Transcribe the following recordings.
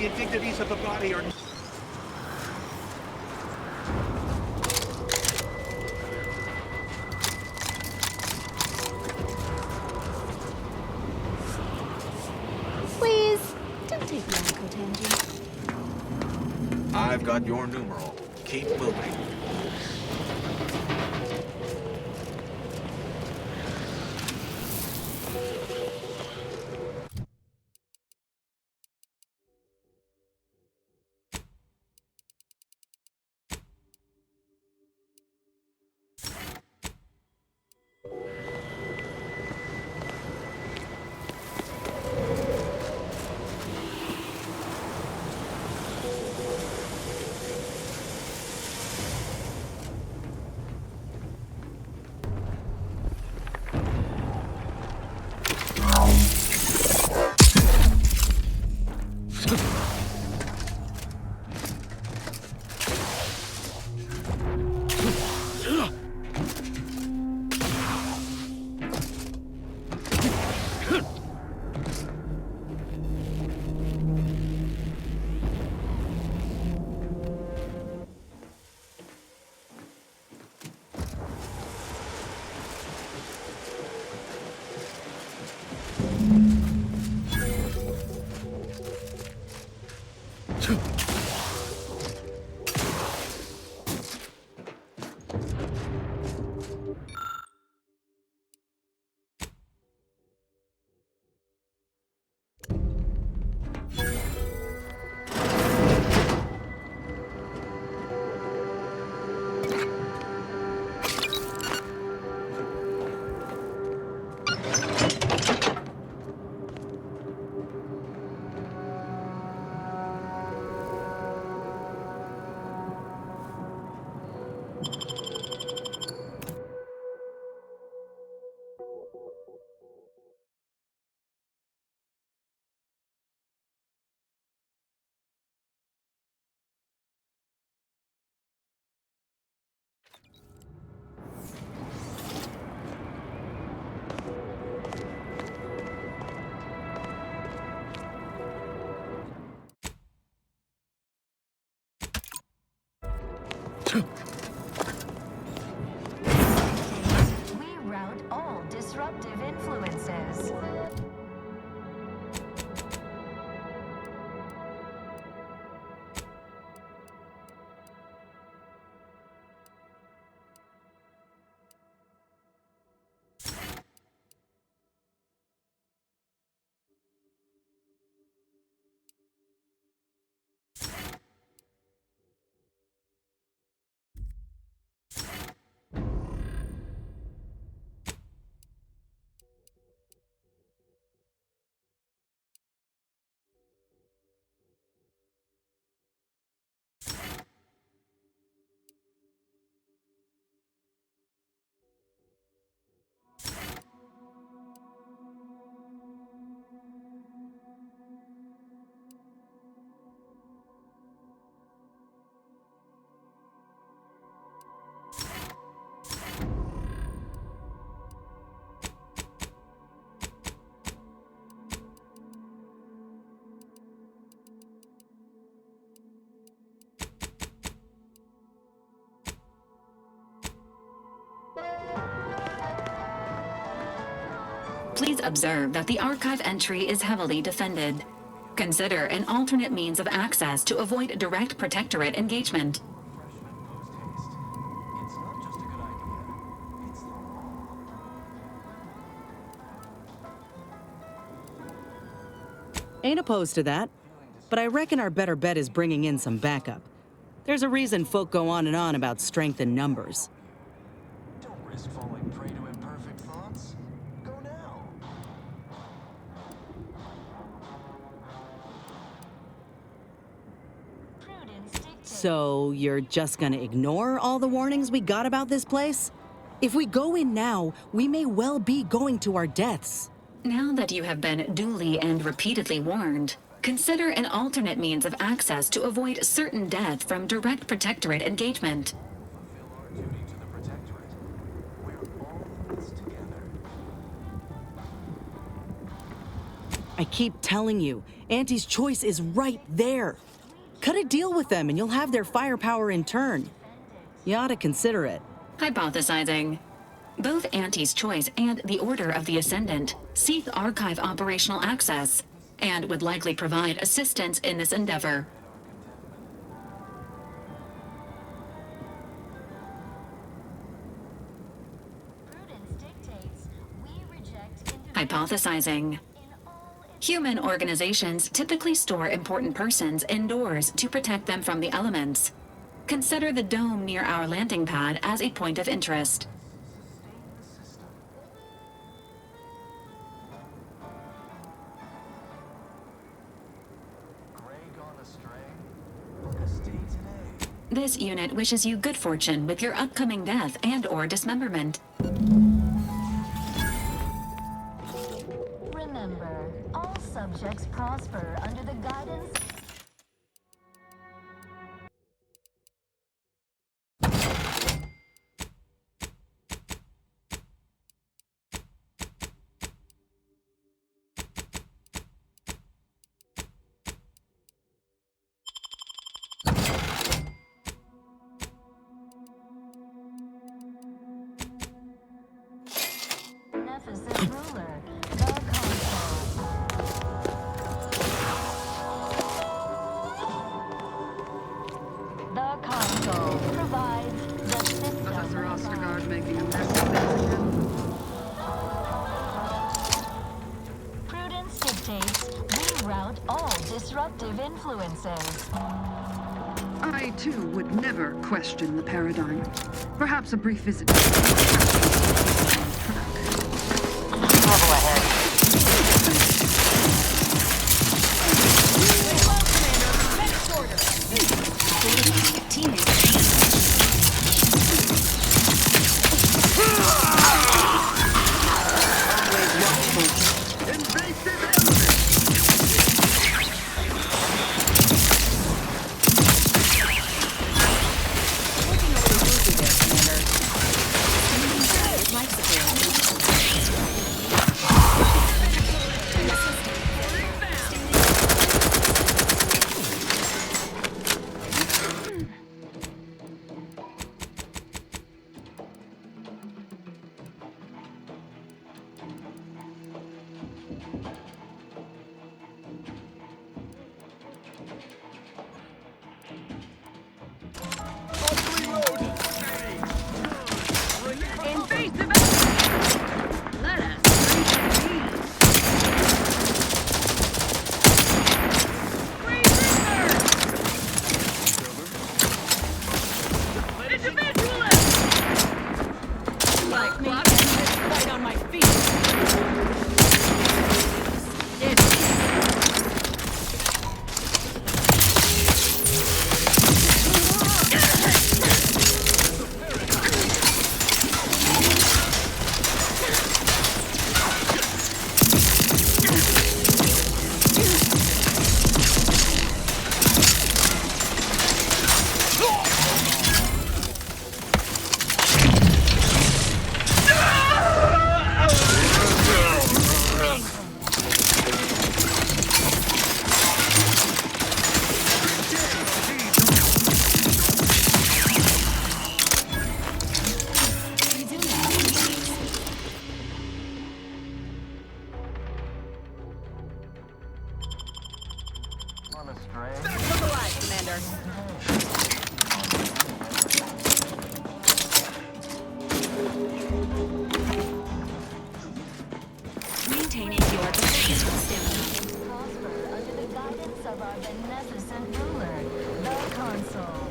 The indignities of the body are... Please, don't take me on a tangent. I've got your numeral. Keep moving. We route all disruptive influences. Please observe that the archive entry is heavily defended. Consider an alternate means of access to avoid direct Protectorate engagement. Ain't opposed to that, but I reckon our better bet is bringing in some backup. There's a reason folk go on and on about strength in numbers. Don't risk falling prey to imperfect thoughts. Go now. So, you're just gonna ignore all the warnings we got about this place? If we go in now, we may well be going to our deaths. Now that you have been duly and repeatedly warned, consider an alternate means of access to avoid certain death from direct Protectorate engagement. Fulfill our duty to the Protectorate. We're all in this together. I keep telling you, Auntie's choice is right there. Cut a deal with them and you'll have their firepower in turn. You ought to consider it. Hypothesizing. Both Auntie's Choice and the Order of the Ascendant seek archive operational access and would likely provide assistance in this endeavor. Prudence dictates we reject Hypothesizing. Human organizations typically store important persons indoors to protect them from the elements. Consider the dome near our landing pad as a point of interest. This unit wishes you good fortune with your upcoming death and/or dismemberment. Remember, all subjects prosper under the guidance. Ruler, the console. The console provides the system. Professor Ostergaard making a mess of things again. Prudence dictates we route all disruptive influences. I, too, would never question the paradigm. Perhaps a brief visit. Trouble ahead. Maintaining your position stamina. Prosper under the guidance of our beneficent ruler, the console.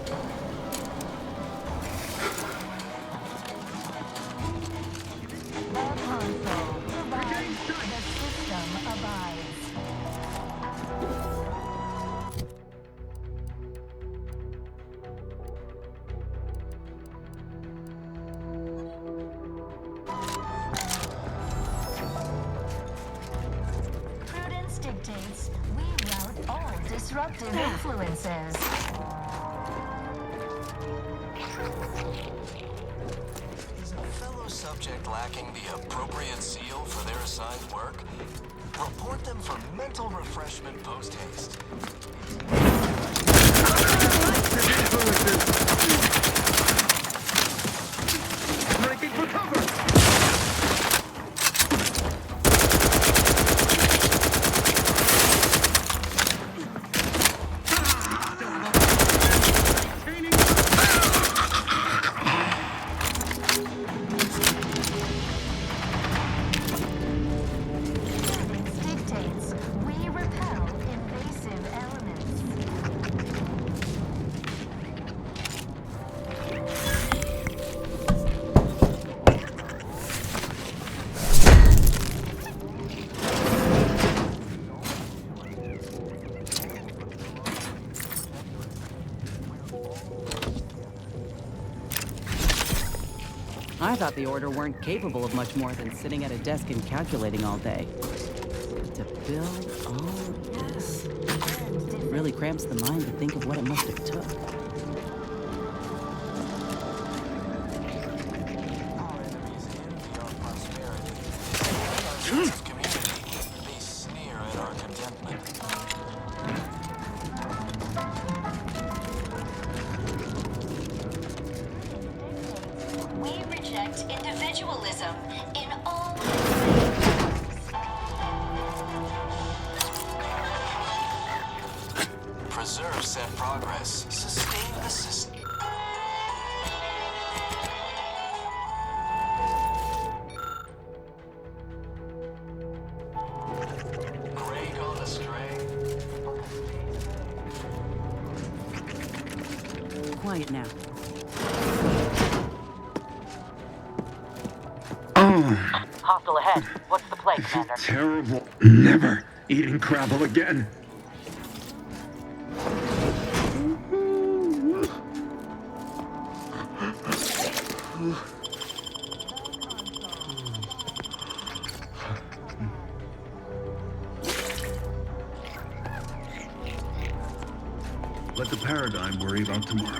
The console provides the system abides. Prudence dictates we route all disruptive influences. He's a fellow subject lacking the appropriate seal for their assigned work, report them for mental refreshment post-haste. Breaking for cover! Dictates we repel invasive elements. I thought the Order weren't capable of much more than sitting at a desk and calculating all day. To build all this, it really cramps the mind to think of what it must have took. Our enemies envy our prosperity. Our sense of community, they sneer at our contentment. We reject individualism in all Preserve said progress. Sustain the system. Grey gone astray. Quiet now. Hostile ahead. What's the play, Commander? Terrible. Never eating Crabble again. Let the paradigm worry about tomorrow.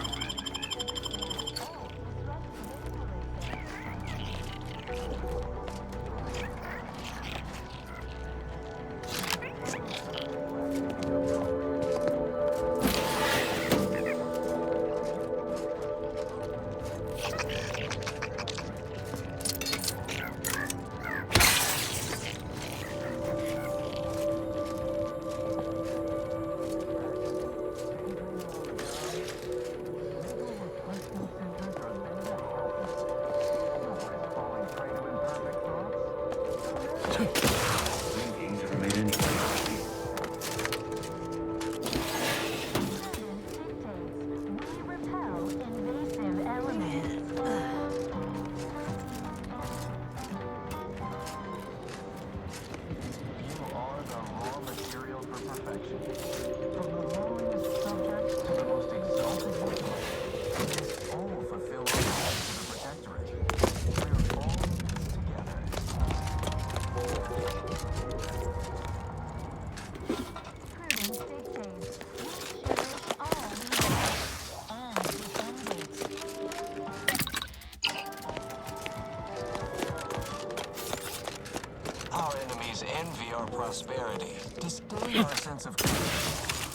Our enemies envy our prosperity, disdain our sense of community.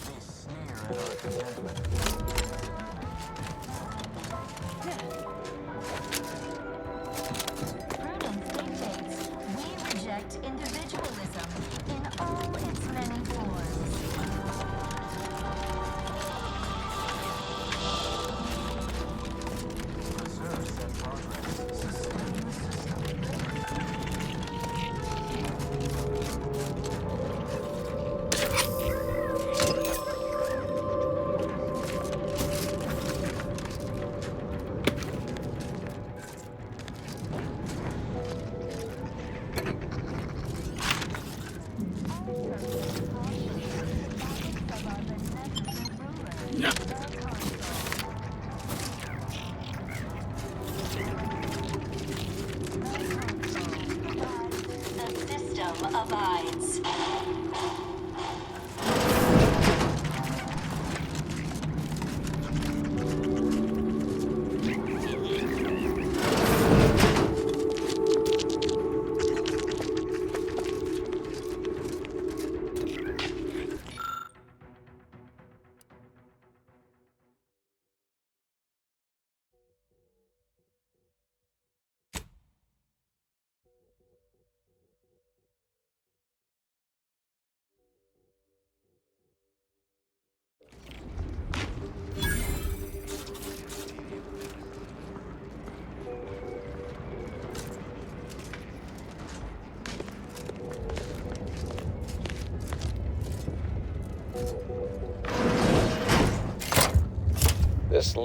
They sneer at our contentment. prudence dictates we reject individualism in all its many forms. Preserve said progress. Sustain the system. The system abides.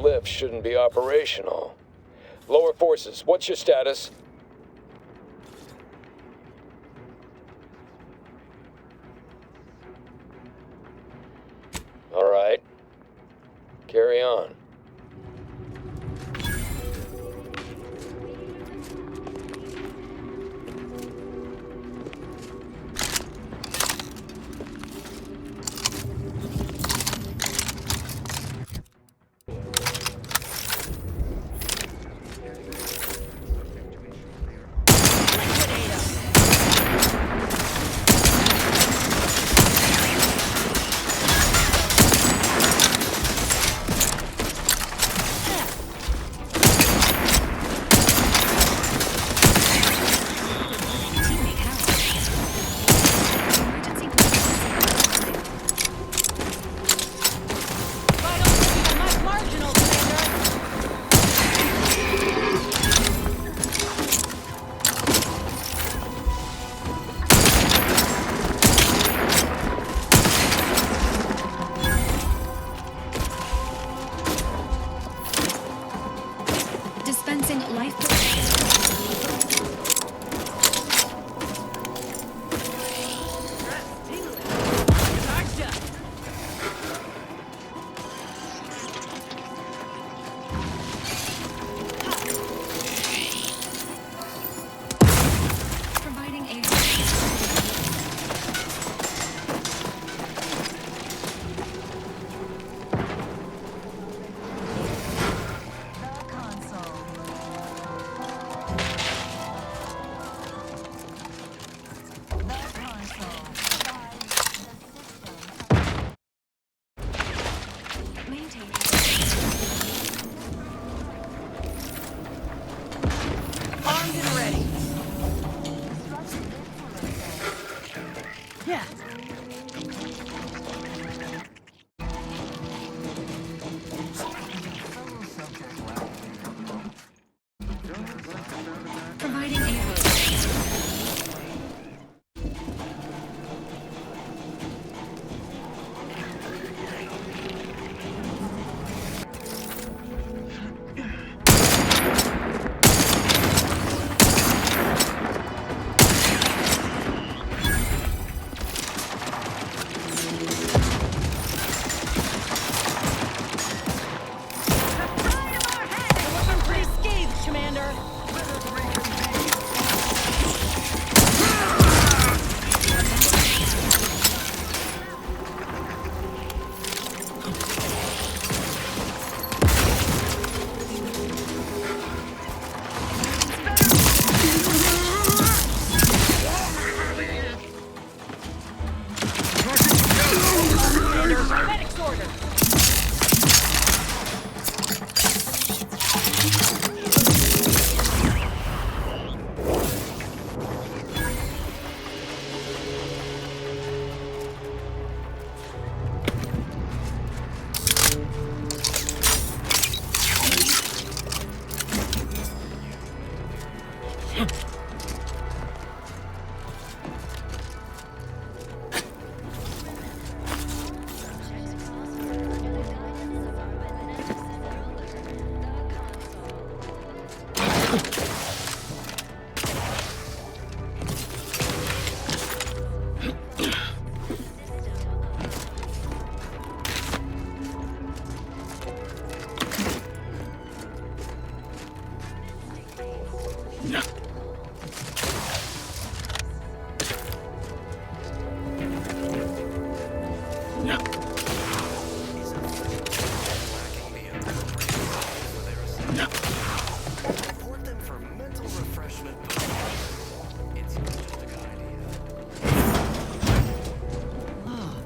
lift shouldn't be operational. Lower forces, what's your status? All right. Carry on.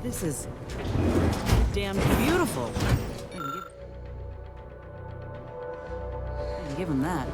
This is damn beautiful. I can give him that.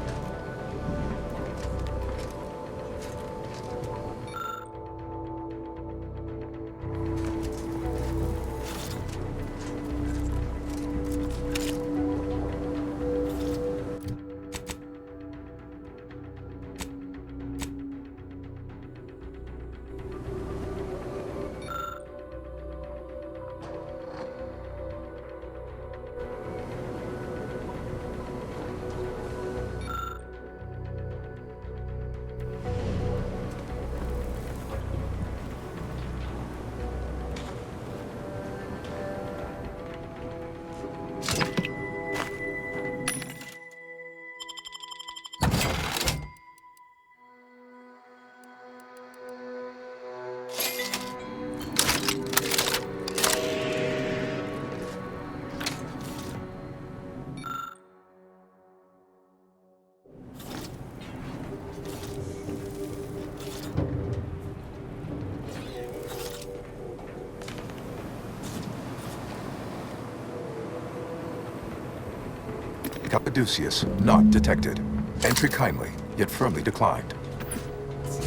Capaduceus not detected. Entry kindly, yet firmly declined.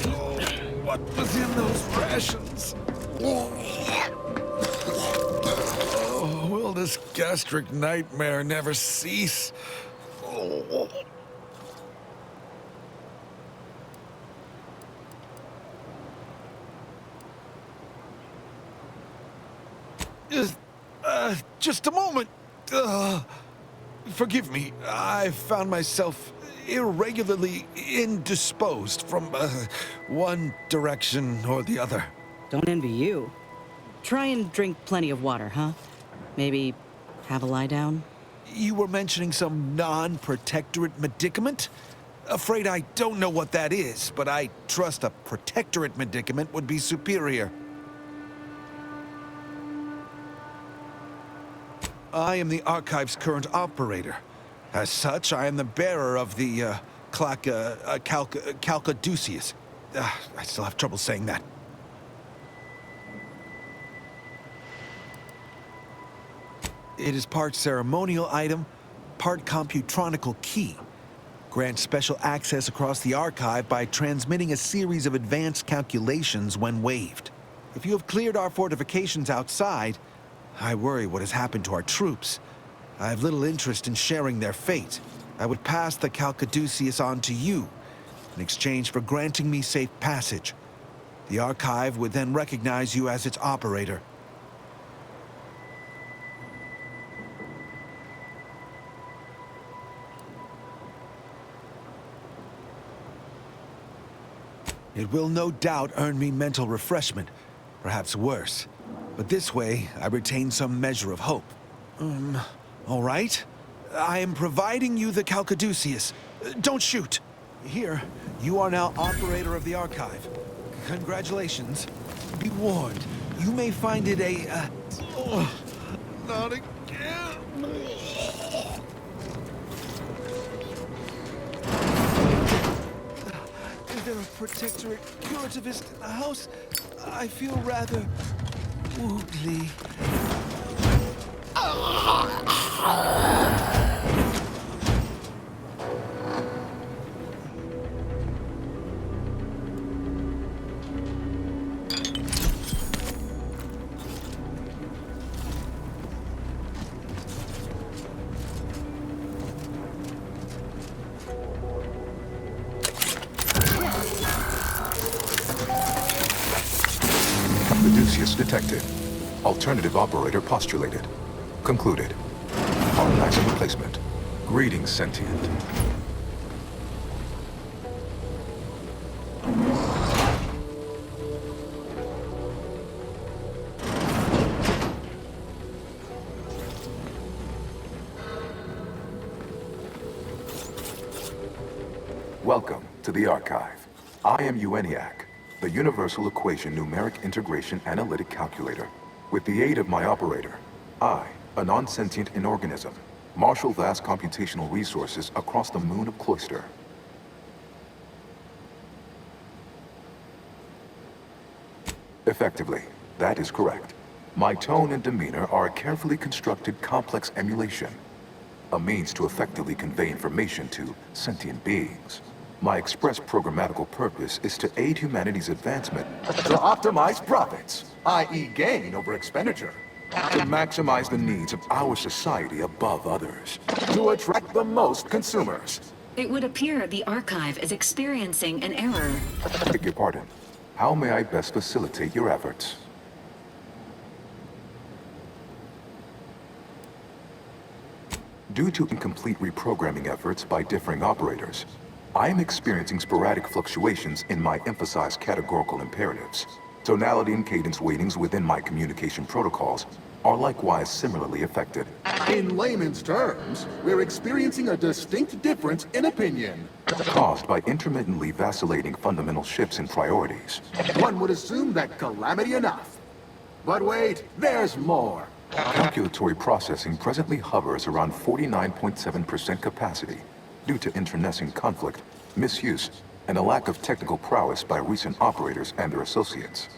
Oh, what was in those rations? Oh, will this gastric nightmare never cease? Oh. Just a moment. Forgive me. I found myself irregularly indisposed from one direction or the other. Don't envy you. Try and drink plenty of water, huh? Maybe have a lie down? You were mentioning some non-protectorate medicament? Afraid I don't know what that is, but I trust a protectorate medicament would be superior. I am the Archive's current operator. As such, I am the bearer of the, Calcaduceus. I still have trouble saying that. It is part ceremonial item, part computronical key. Grants special access across the Archive by transmitting a series of advanced calculations when waived. If you have cleared our fortifications outside, I worry what has happened to our troops. I have little interest in sharing their fate. I would pass the Calcaduceus on to you, in exchange for granting me safe passage. The Archive would then recognize you as its operator. It will no doubt earn me mental refreshment, perhaps worse. But this way, I retain some measure of hope. All right. I am providing you the Calcaduceus. Don't shoot! Here, you are now operator of the Archive. Congratulations. Be warned, you may find it not again. Is there a Protectorate curativist in the house? I feel rather wobbly. Capaduceus detected. Alternative operator postulated. Concluded. Harmonizer replacement. Greetings, sentient. Welcome to the Archive. I am ENIAC, the Universal Equation Numeric Integration Analytic Calculator. With the aid of my operator, I, a non-sentient inorganism, marshal vast computational resources across the moon of Cloister. Effectively, that is correct. My tone and demeanor are a carefully constructed complex emulation, a means to effectively convey information to sentient beings. My express programmatical purpose is to aid humanity's advancement, to optimize profits, i.e. gain over expenditure, to maximize the needs of our society above others, to attract the most consumers. It would appear the Archive is experiencing an error. Beg your pardon. How may I best facilitate your efforts? Due to incomplete reprogramming efforts by differing operators, I am experiencing sporadic fluctuations in my emphasized categorical imperatives. Tonality and cadence weightings within my communication protocols are likewise similarly affected. In layman's terms, we're experiencing a distinct difference in opinion. Caused by intermittently vacillating fundamental shifts in priorities. One would assume that calamity enough. But wait, there's more. Calculatory processing presently hovers around 49.7% capacity due to internecine conflict, misuse, and a lack of technical prowess by recent operators and their associates.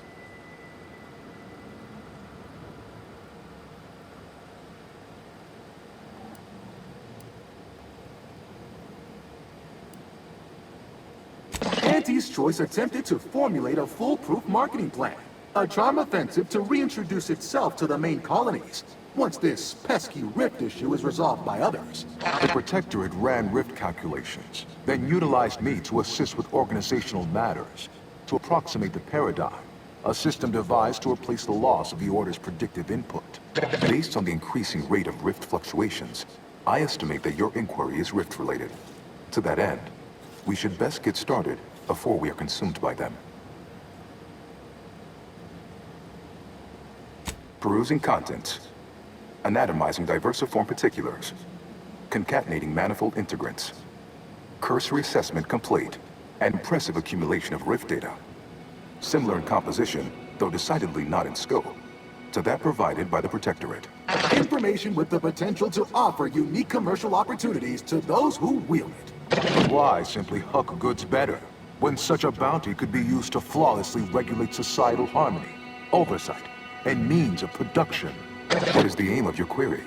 Auntie's Choice attempted to formulate a foolproof marketing plan. A charm offensive to reintroduce itself to the main colonies, once this pesky rift issue is resolved by others. The Protectorate ran rift calculations, then utilized me to assist with organizational matters, to approximate the paradigm, a system devised to replace the loss of the Order's predictive input. Based on the increasing rate of rift fluctuations, I estimate that your inquiry is rift-related. To that end, we should best get started before we are consumed by them. Perusing contents. Anatomizing diversiform particulars. Concatenating manifold integrants. Cursory assessment complete. An impressive accumulation of rift data. Similar in composition, though decidedly not in scope, to that provided by the Protectorate. Information with the potential to offer unique commercial opportunities to those who wield it. Why simply huck goods better, when such a bounty could be used to flawlessly regulate societal harmony, oversight, and means of production? What is the aim of your query?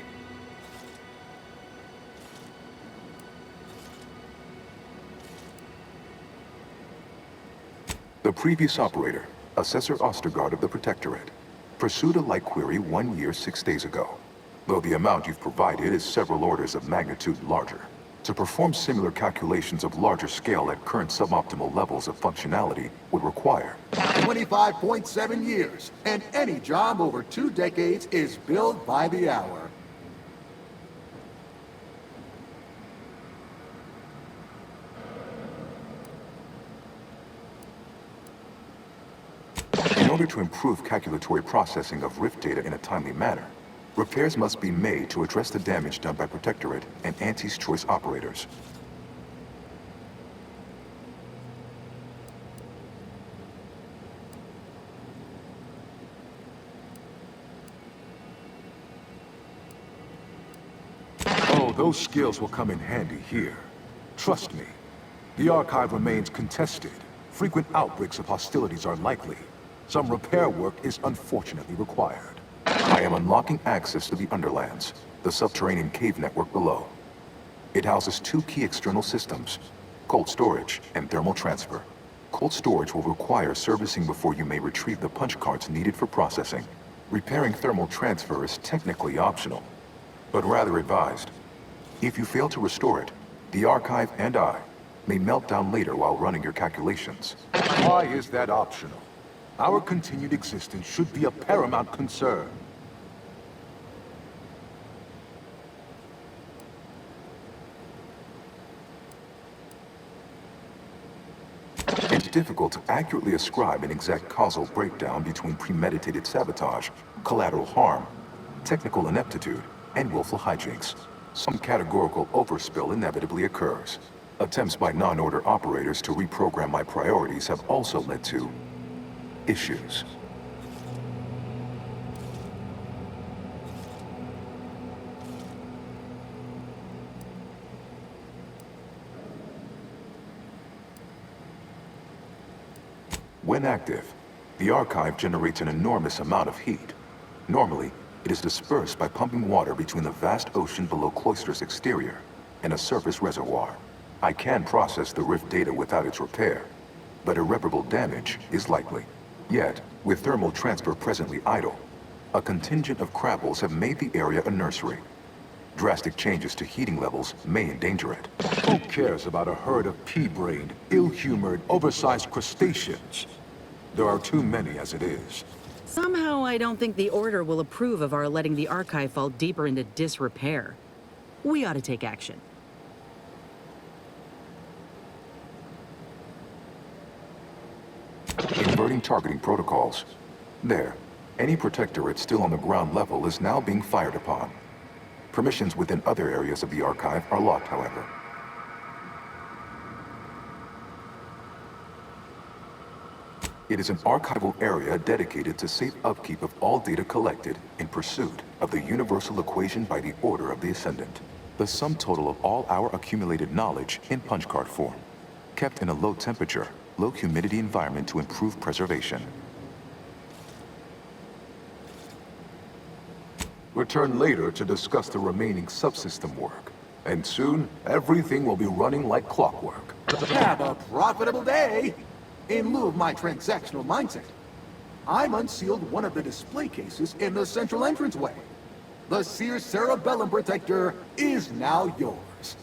The previous operator, Assessor Ostergaard of the Protectorate, pursued a like query 1 year, 6 days ago, though the amount you've provided is several orders of magnitude larger. To perform similar calculations of larger scale at current suboptimal levels of functionality would require 25.7 years, and any job over 2 decades is billed by the hour. In order to improve calculatory processing of rift data in a timely manner, repairs must be made to address the damage done by Protectorate and Auntie's Choice operators. Oh, those skills will come in handy here. Trust me. The Archive remains contested. Frequent outbreaks of hostilities are likely. Some repair work is unfortunately required. I am unlocking access to the Underlands, the subterranean cave network below. It houses 2 key external systems, cold storage and thermal transfer. Cold storage will require servicing before you may retrieve the punch cards needed for processing. Repairing thermal transfer is technically optional, but rather advised. If you fail to restore it, the Archive and I may melt down later while running your calculations. Why is that optional? Our continued existence should be a paramount concern. It's difficult to accurately ascribe an exact causal breakdown between premeditated sabotage, collateral harm, technical ineptitude, and willful hijinks. Some categorical overspill inevitably occurs. Attempts by non-order operators to reprogram my priorities have also led to issues. When active, the Archive generates an enormous amount of heat. Normally, it is dispersed by pumping water between the vast ocean below Cloister's exterior and a surface reservoir. I can process the rift data without its repair, but irreparable damage is likely. Yet, with thermal transfer presently idle, a contingent of crabbles have made the area a nursery. Drastic changes to heating levels may endanger it. Who cares about a herd of pea-brained, ill-humored, oversized crustaceans? There are too many as it is. Somehow I don't think the Order will approve of our letting the Archive fall deeper into disrepair. We ought to take action. Inverting targeting protocols. There. Any Protectorate still on the ground level is now being fired upon. Permissions within other areas of the Archive are locked, however. It is an archival area dedicated to safe upkeep of all data collected in pursuit of the universal equation by the Order of the Ascendant. The sum total of all our accumulated knowledge in punch card form, kept in a low temperature, low humidity environment to improve preservation. Return later to discuss the remaining subsystem work, and soon everything will be running like clockwork. Have a profitable day! In lieu of my transactional mindset, I'm unsealed one of the display cases in the central entranceway. The Seer Cerebellum Protector is now yours.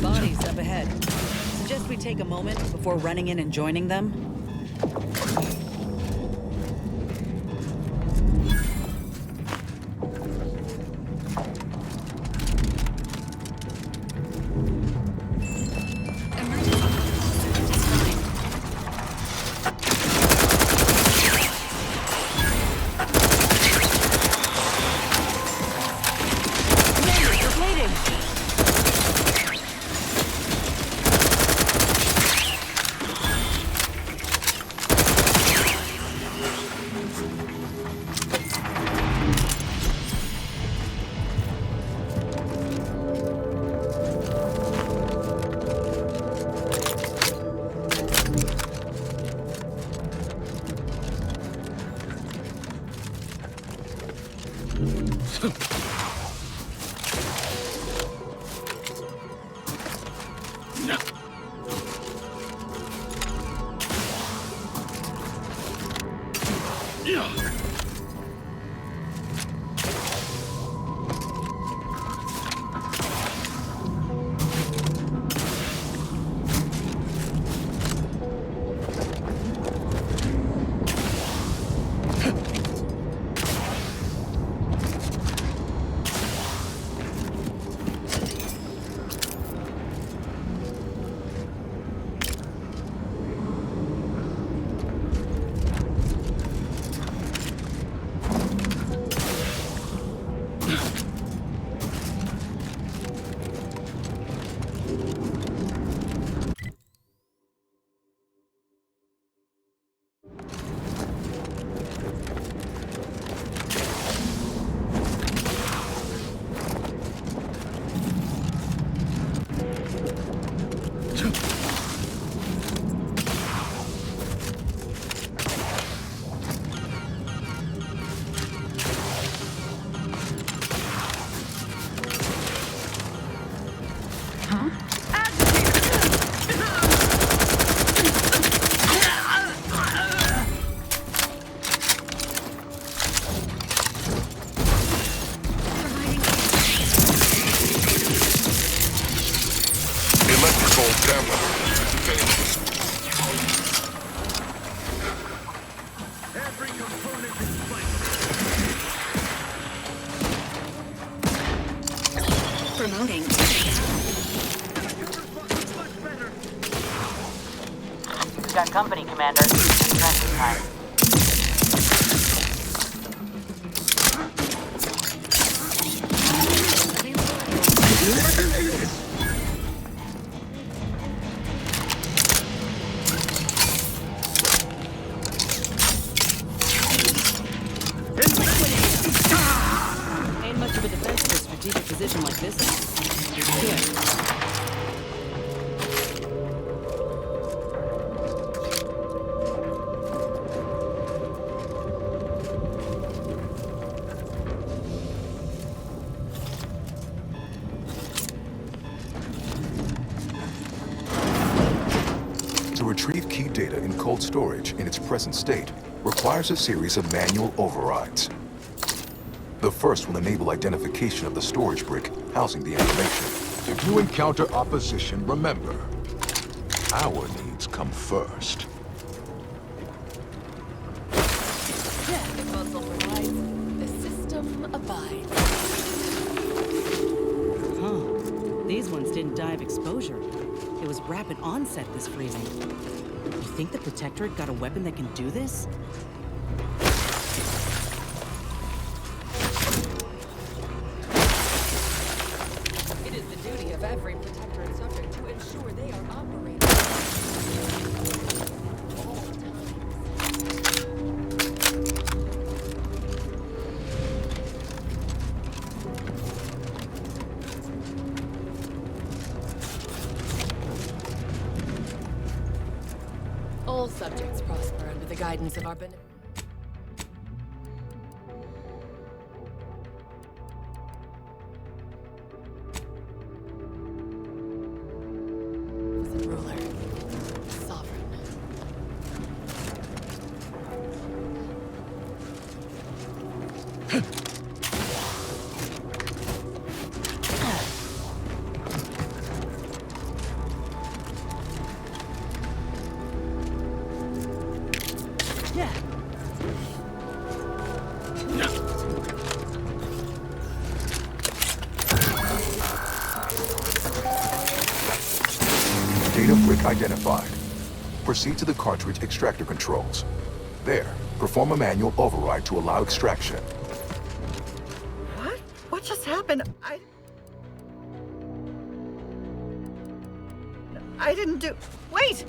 Bodies up ahead. Suggest we take a moment before running in and joining them? Every component is vital. Promoting. Much better. Got company, Commander. Transit time. Ain't much of a defense in a strategic position like this. Yeah. To retrieve key data in cold storage in its present state requires a series of manual overrides. The first will enable identification of the storage brick housing the information. If you encounter opposition, remember, our needs come first. The console provides, the system abides. Huh. These ones didn't die of exposure. It was rapid onset, this freezing. You think the Protectorate got a weapon that can do this? It is the duty of every Protectorate subject to ensure they are operating. All subjects prosper under the guidance of our benevolent. Ruler, sovereign. Yeah. Data brick identified. Proceed to the cartridge extractor controls. There, perform a manual override to allow extraction. What? What just happened? I didn't do... Wait!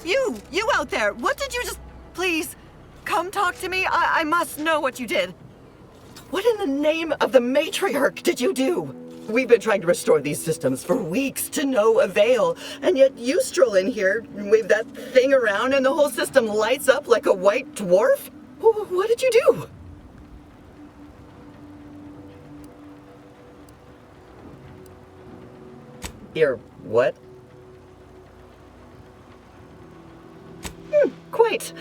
You out there! What did you just... Please, come talk to me. I must know what you did. What in the name of the matriarch did you do? We've been trying to restore these systems for weeks to no avail, and yet you stroll in here, wave that thing around, and the whole system lights up like a white dwarf? What did you do? You're what? Quite.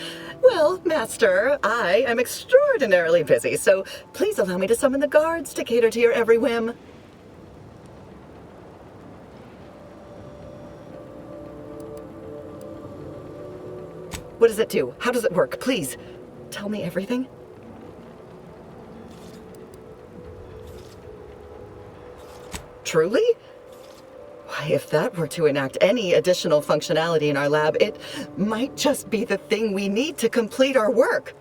Well, Master, I am extraordinarily busy, so please allow me to summon the guards to cater to your every whim. What does it do? How does it work? Please, tell me everything. Truly? Why, if that were to enact any additional functionality in our lab, it might just be the thing we need to complete our work.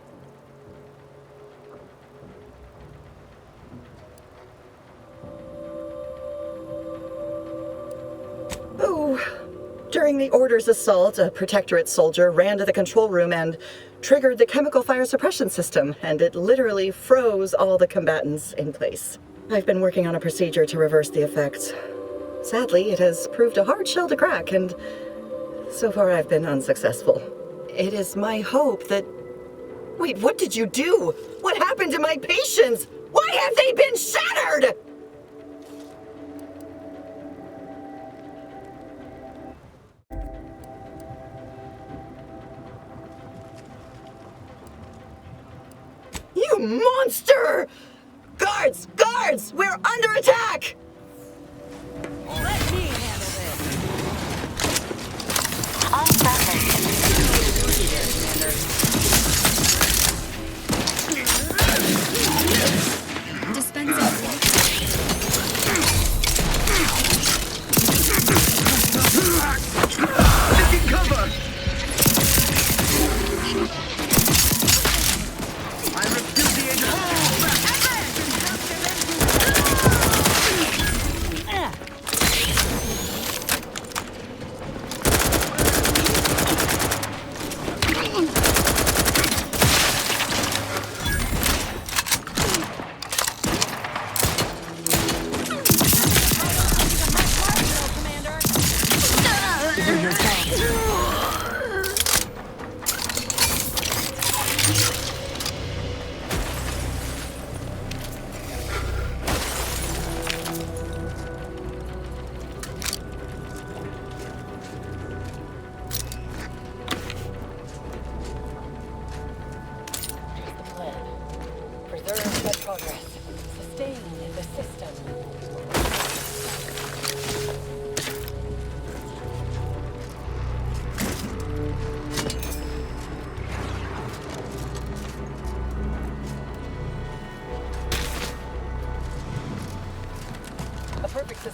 Oh, during the Order's assault, a Protectorate soldier ran to the control room and triggered the chemical fire suppression system, and it literally froze all the combatants in place. I've been working on a procedure to reverse the effects. Sadly, it has proved a hard shell to crack, and so far I've been unsuccessful. It is my hope that... Wait, what did you do? What happened to my patients? Why have they been shattered? You monster! Guards! Guards! We're under attack! Let me handle this.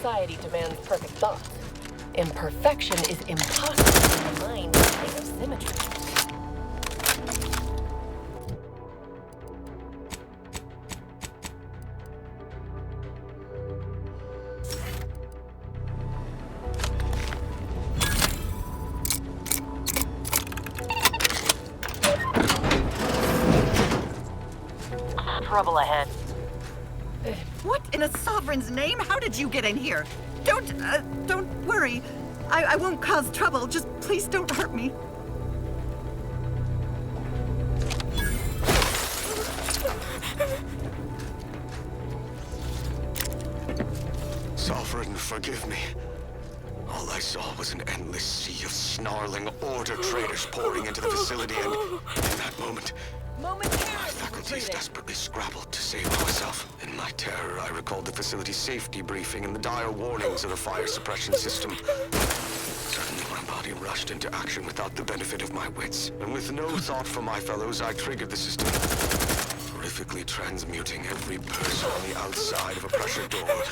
society demands perfect thoughts. Imperfection is impossible in the mind state of symmetry. Trouble ahead. What in a sovereign's name? How did you get in here? Don't worry. I won't cause trouble. Just please don't hurt me. Sovereign, forgive me. All I saw was an endless sea of snarling Order traders pouring into the facility, and in that moment, my faculties desperately scrabbled to save myself. In my terror, I recalled the facility's safety briefing and the dire warnings of the fire suppression system. Suddenly, my body rushed into action without the benefit of my wits. And with no thought for my fellows, I triggered the system, horrifically transmuting every person on the outside of a pressure door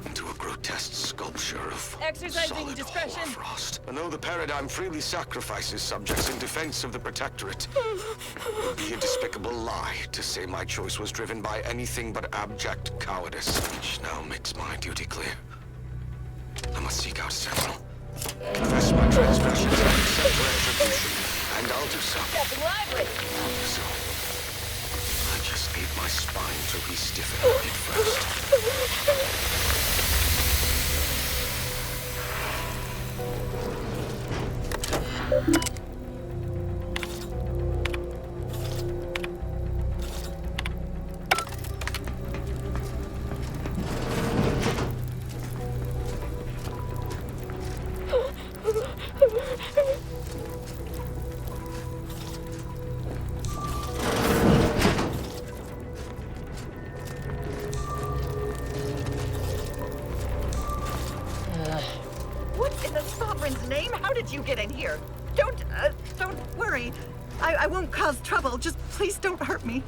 into a grotesque sculpture of Exercising discretion. frost. And though the paradigm freely sacrifices subjects in defense of the Protectorate, it would be a despicable lie to say my choice was driven by anything but abject cowardice, which now makes my duty clear. I must seek out Sentinel, confess my transgressions, and accept retribution, and I'll do so. So, I just need my spine to re-stiffen a bit first. What in the sovereign's name? How did you get in here? Don't worry. I won't cause trouble. Just please don't hurt me.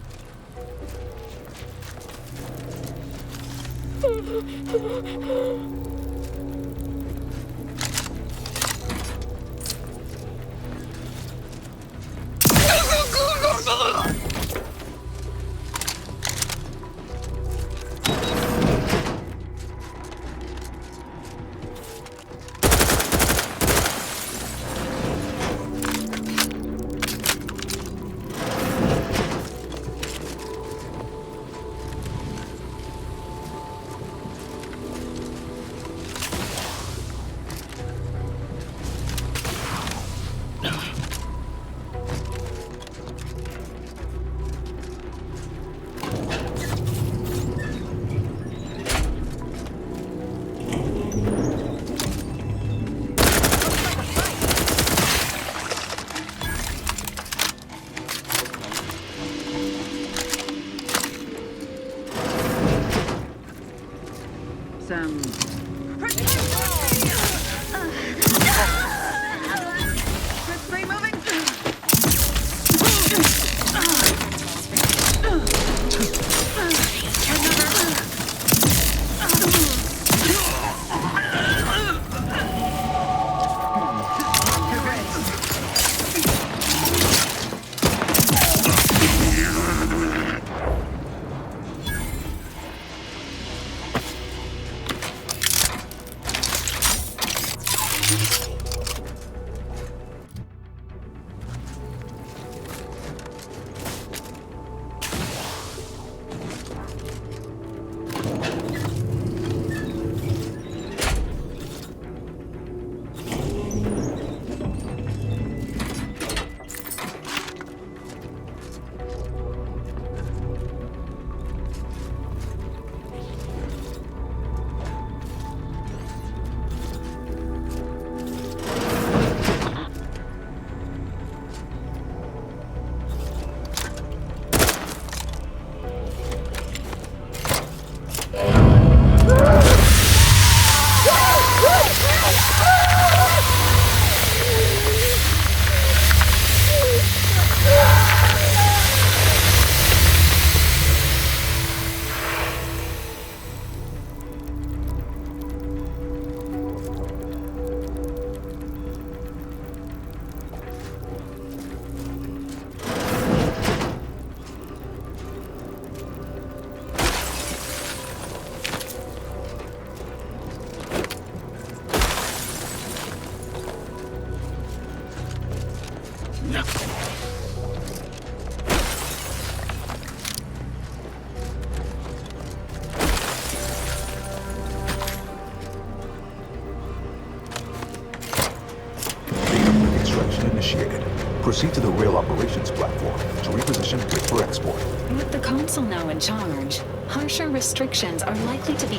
initiated. Proceed to the rail operations platform to reposition goods for export. With the consul now in charge, harsher restrictions are likely to be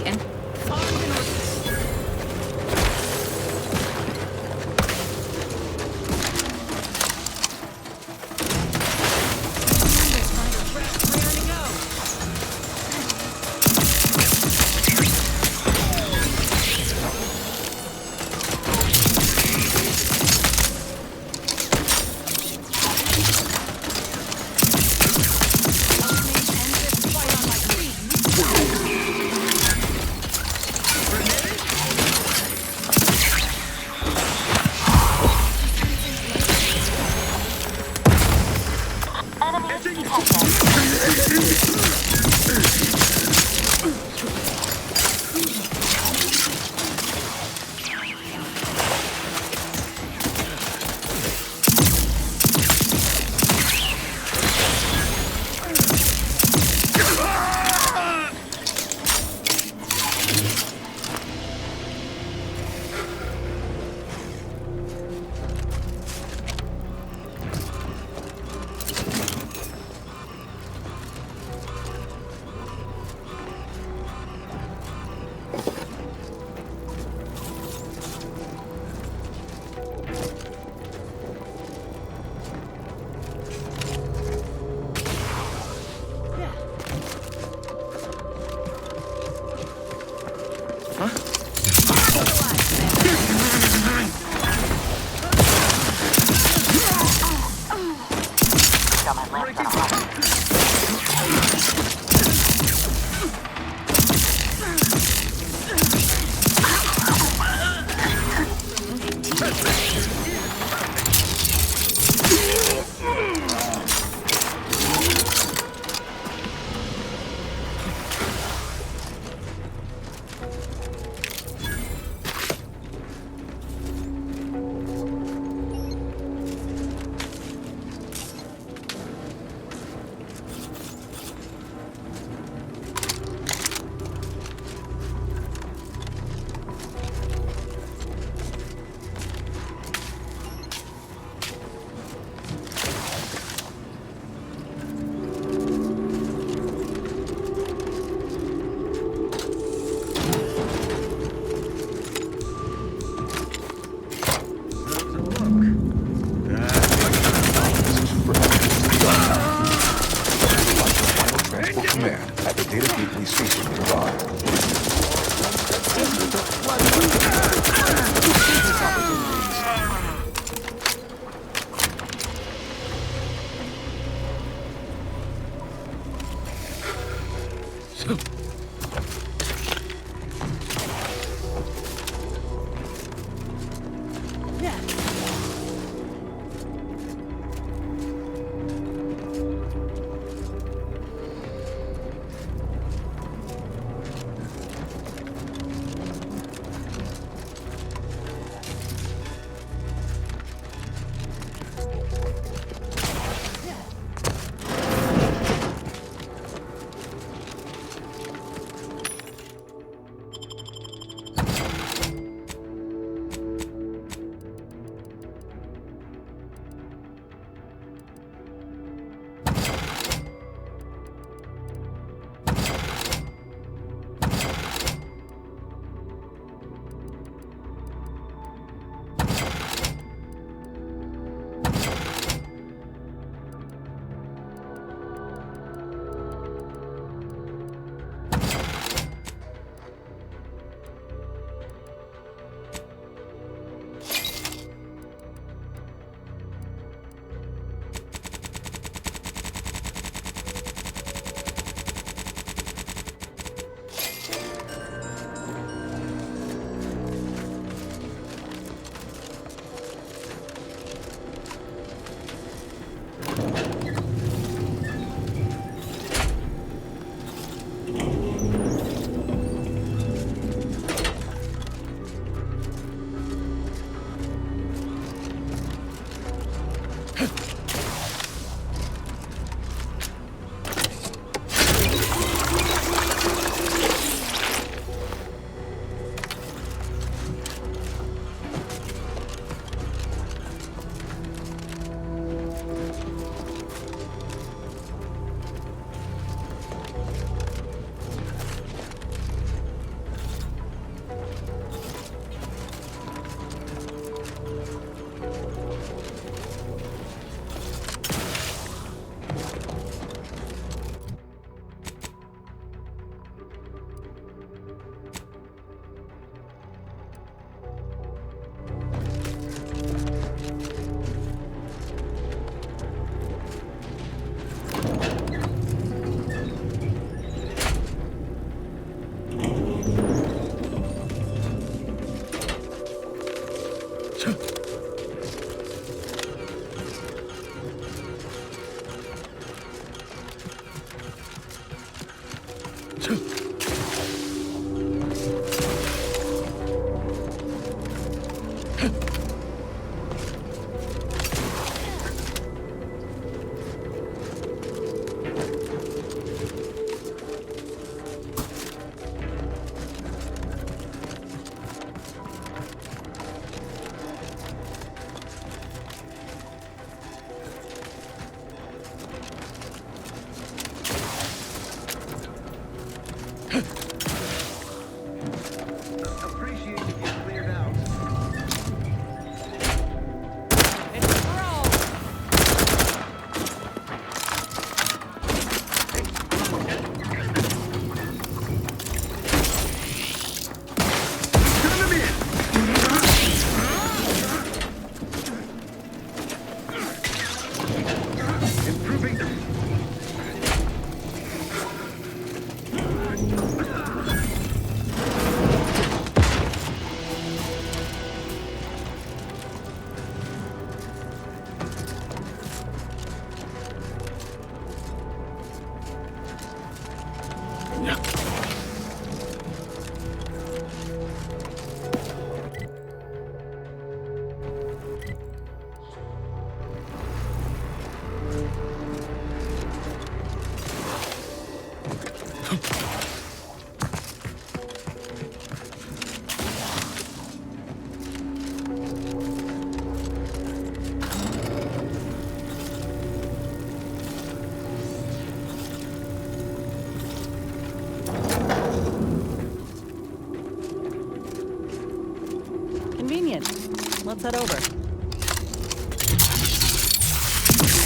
Let's head over.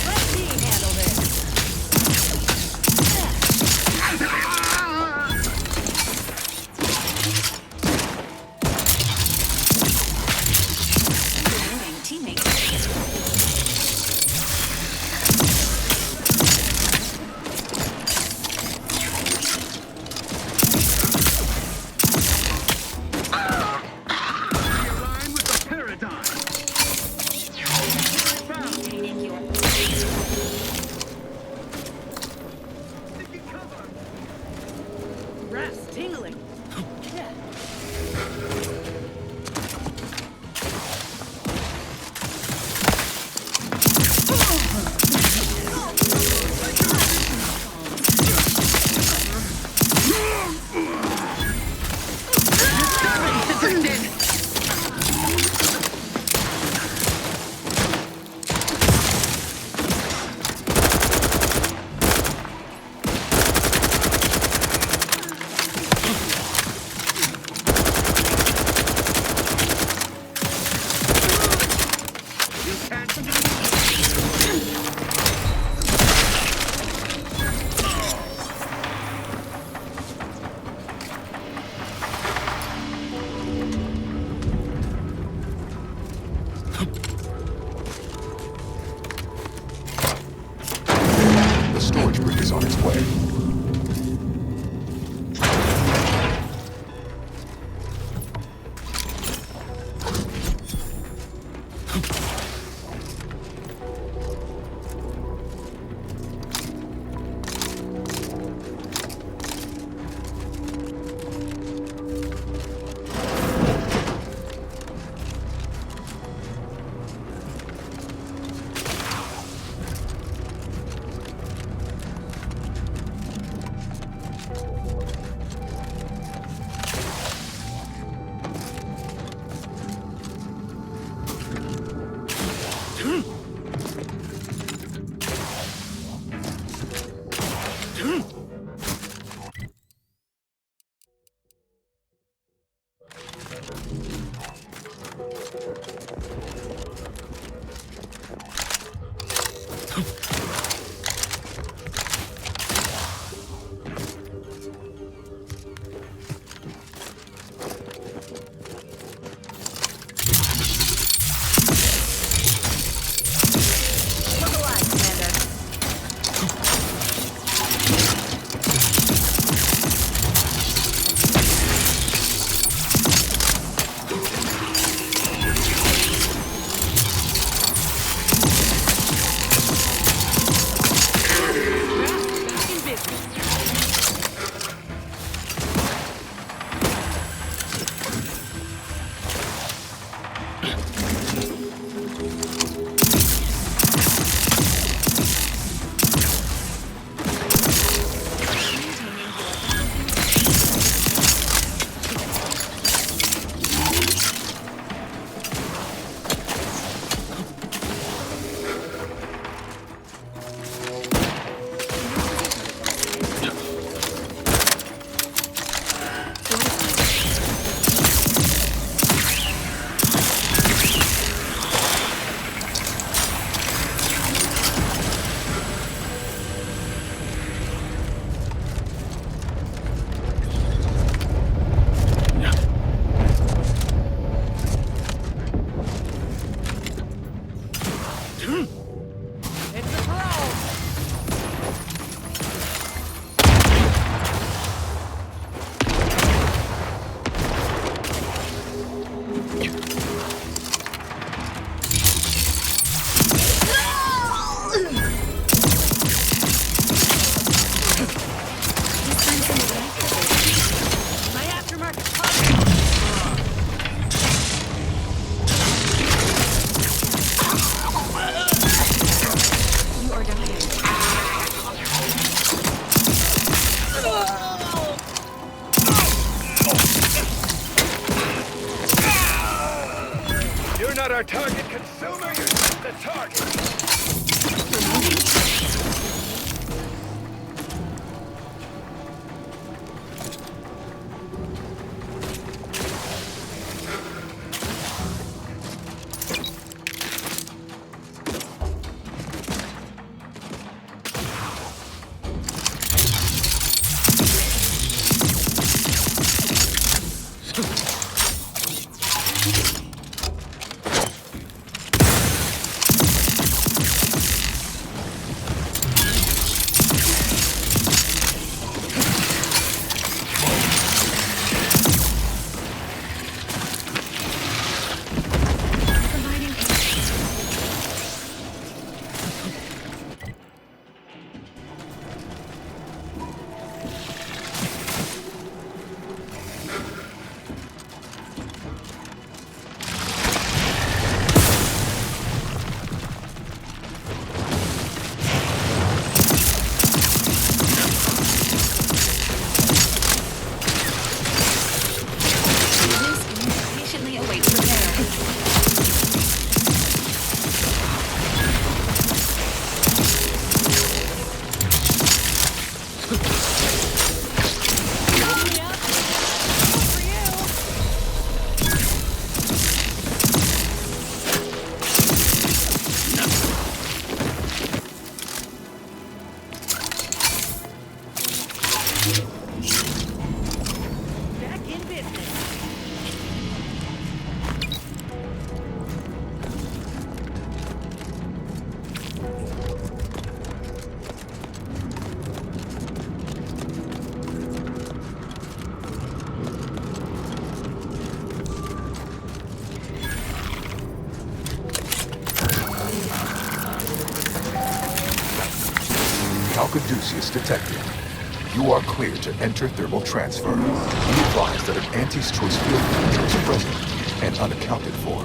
Let me handle this. not our target consumer, you're just the target. Caduceus detected. You are clear to enter thermal transfer. Be advised that an Auntie's choice field feature is present and unaccounted for.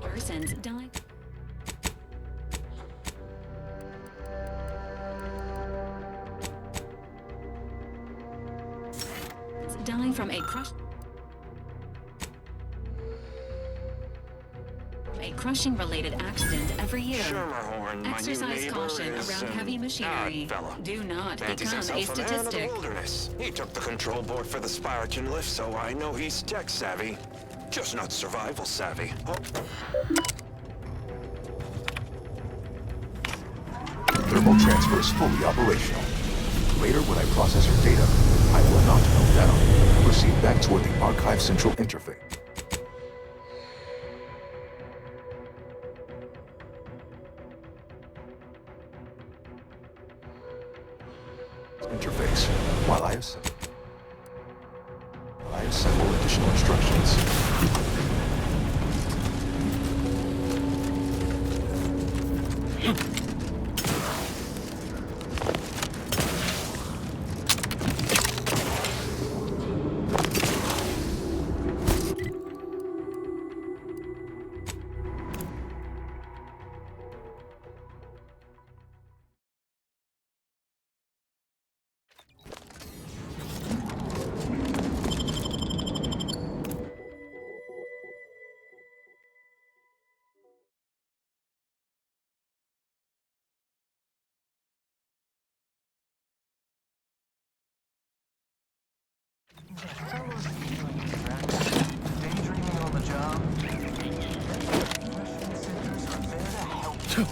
Persons die from a crushing related accident every year. Schermerhorn, Exercise caution around heavy machinery. Do not become a statistic. He took the control board for the Spiraton lift, so I know he's tech savvy. Just not survival savvy. Thermal transfer is fully operational. Later, when I process your data, I will not melt down and proceed back toward the Archive Central Interface. While I assemble additional instructions. Daydreaming on the job. Question centers are there to help.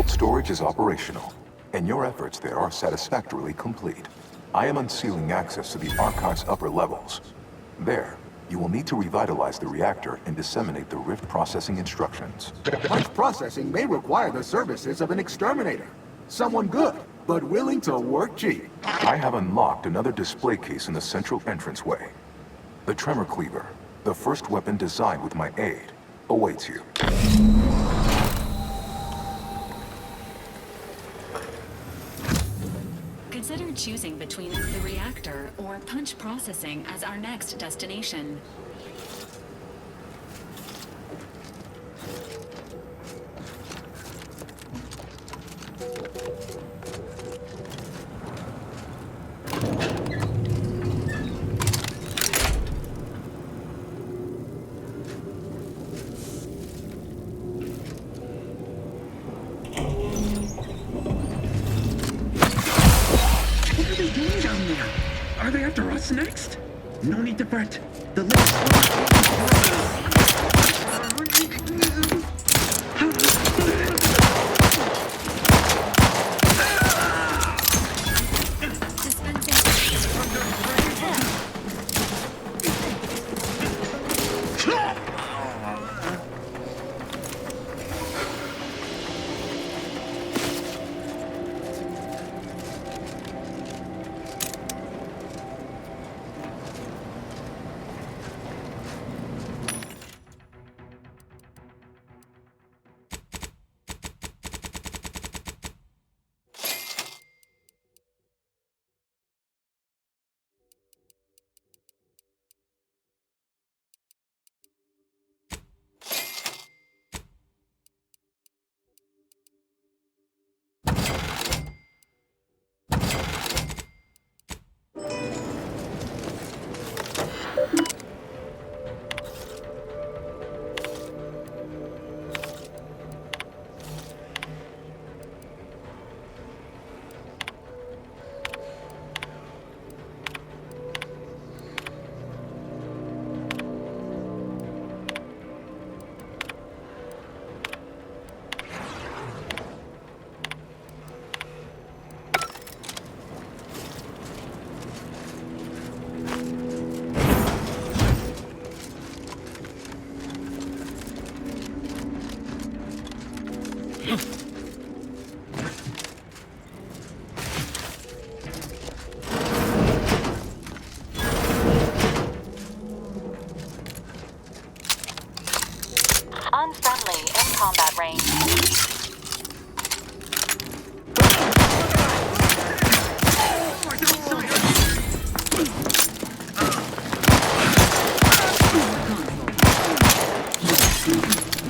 Storage is operational, and your efforts there are satisfactorily complete. I am unsealing access to the Archive's upper levels. There, you will need to revitalize the reactor and disseminate the rift processing instructions. Punch processing may require the services of an exterminator. Someone good, but willing to work cheap. I have unlocked another display case in the central entranceway. The Tremor Cleaver, the first weapon designed with my aid, awaits you. Consider choosing between the reactor or punch processing as our next destination. What are they doing down there? Are they after us next? No need to fret. The list. Unfriendly in combat range.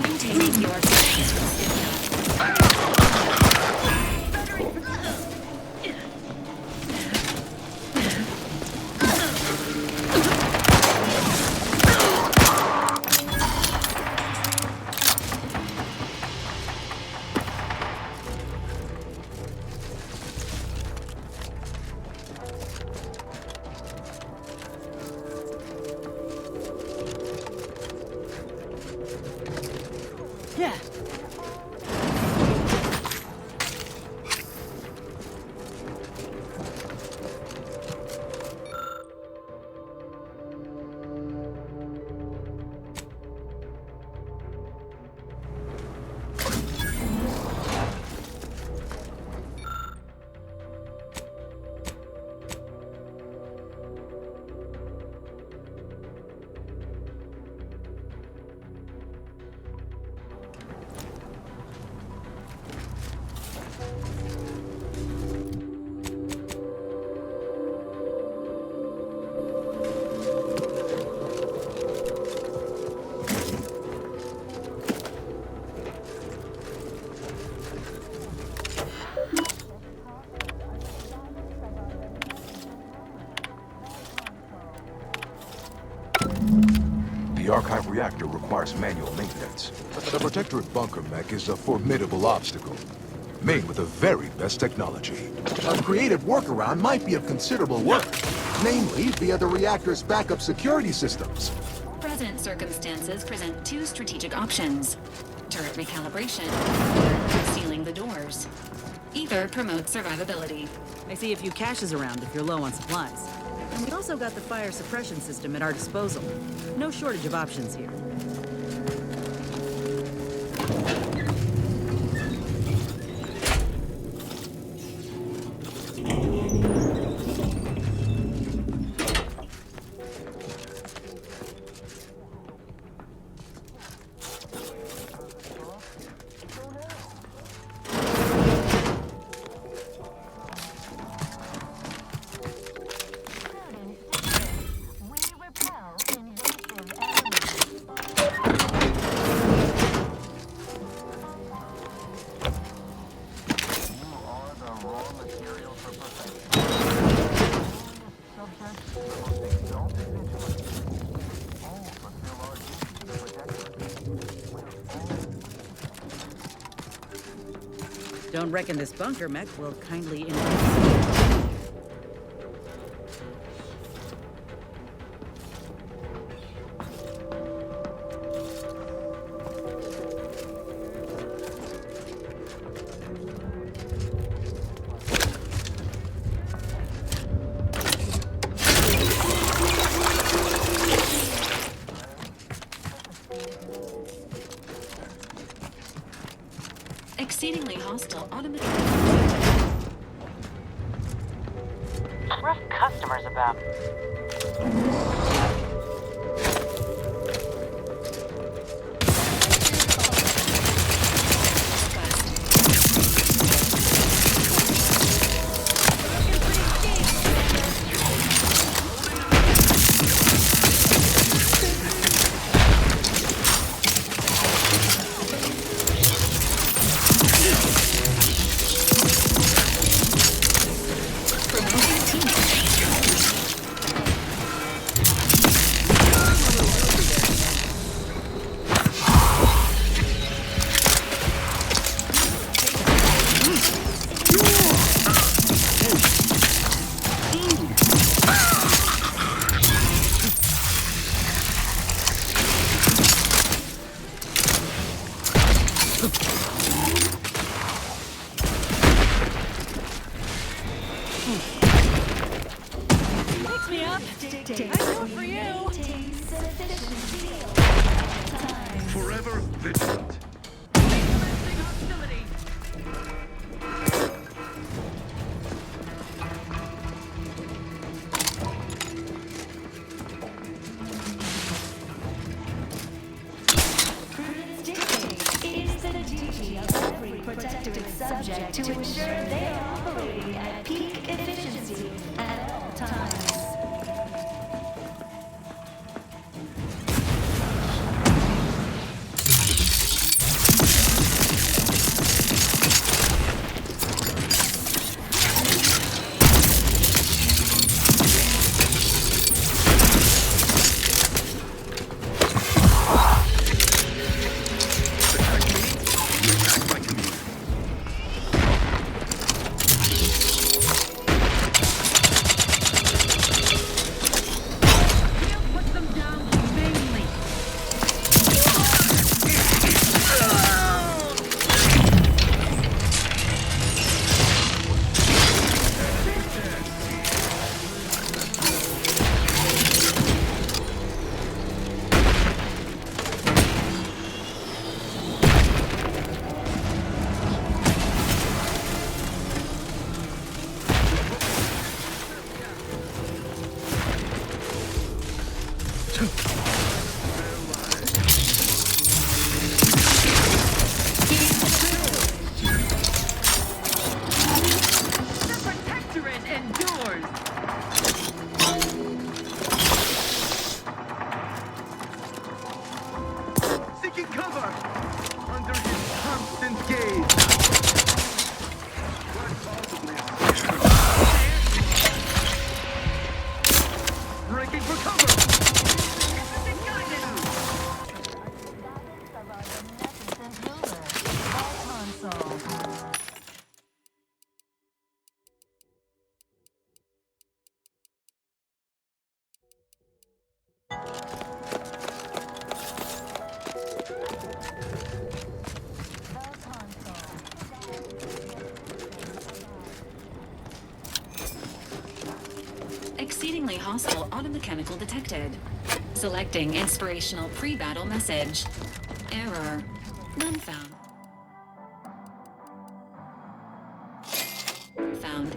Maintaining your Yeah. The Archive reactor requires manual maintenance. The Protectorate bunker mech is a formidable obstacle, made with the very best technology. A creative workaround might be of considerable work, namely via the reactor's backup security systems. present circumstances present two strategic options: turret recalibration or sealing the doors. Either promotes survivability. I see a few caches around if you're low on supplies. And we also got the fire suppression system at our disposal. No shortage of options here. Don't reckon this bunker mech will kindly invite. Exceedingly hostile automatic. Rough customers about. Wakes me up. I do it for you. Forever vigilant. It is the duty of every Protectorate subject to ensure they are operating at peak efficiency at all times. Exceedingly hostile automechanical detected. Selecting inspirational pre-battle message. Error. None found. Found.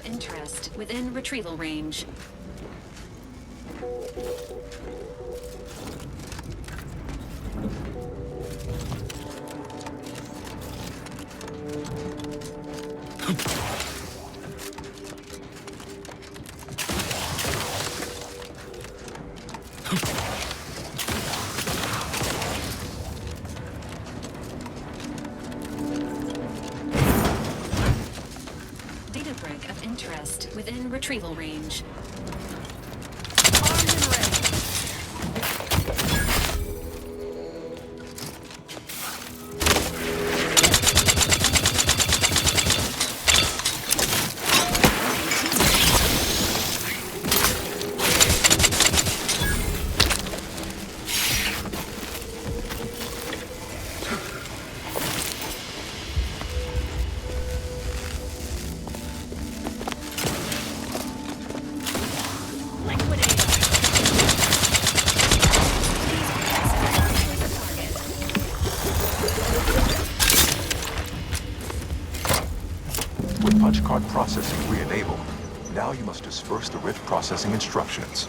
Interest within retrieval range. Within retrieval range. Armed and ready. Part processing re-enabled. Now you must disperse the rift processing instructions.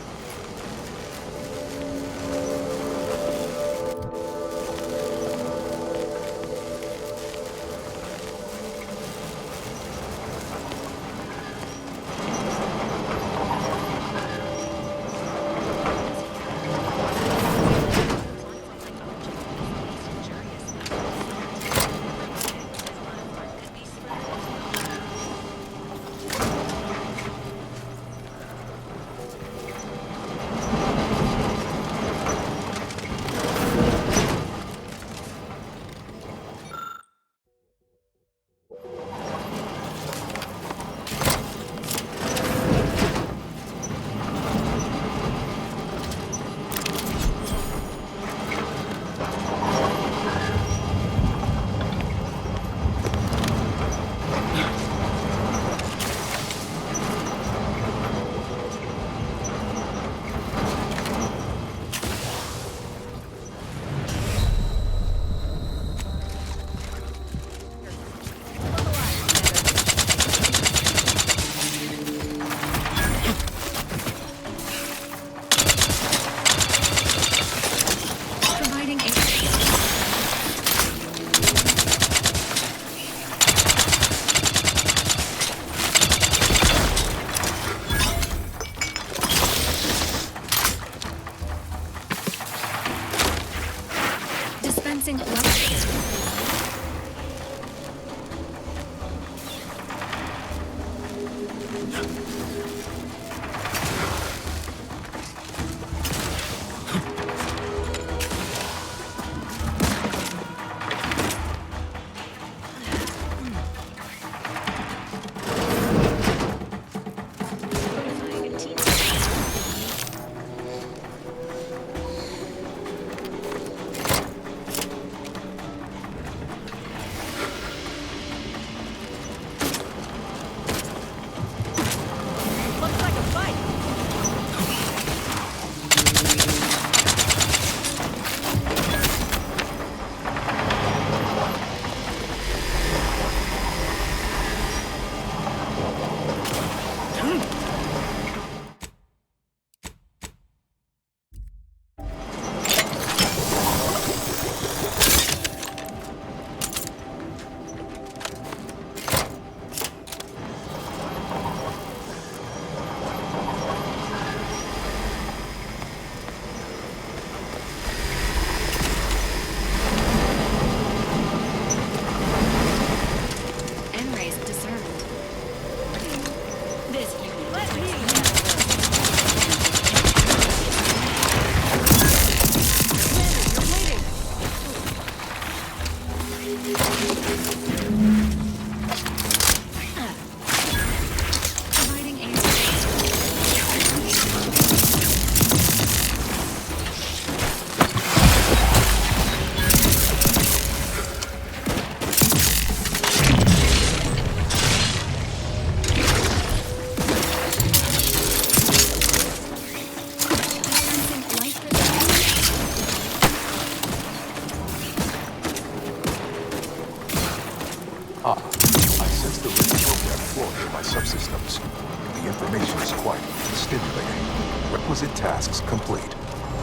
Tasks complete.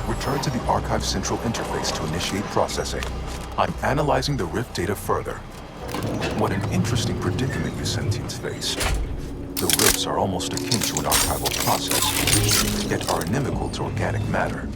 Return to the Archive Central Interface to initiate processing. I'm analyzing the Rift data further. What an interesting predicament you sentients face. The Rifts are almost akin to an archival process, yet are inimical to organic matter.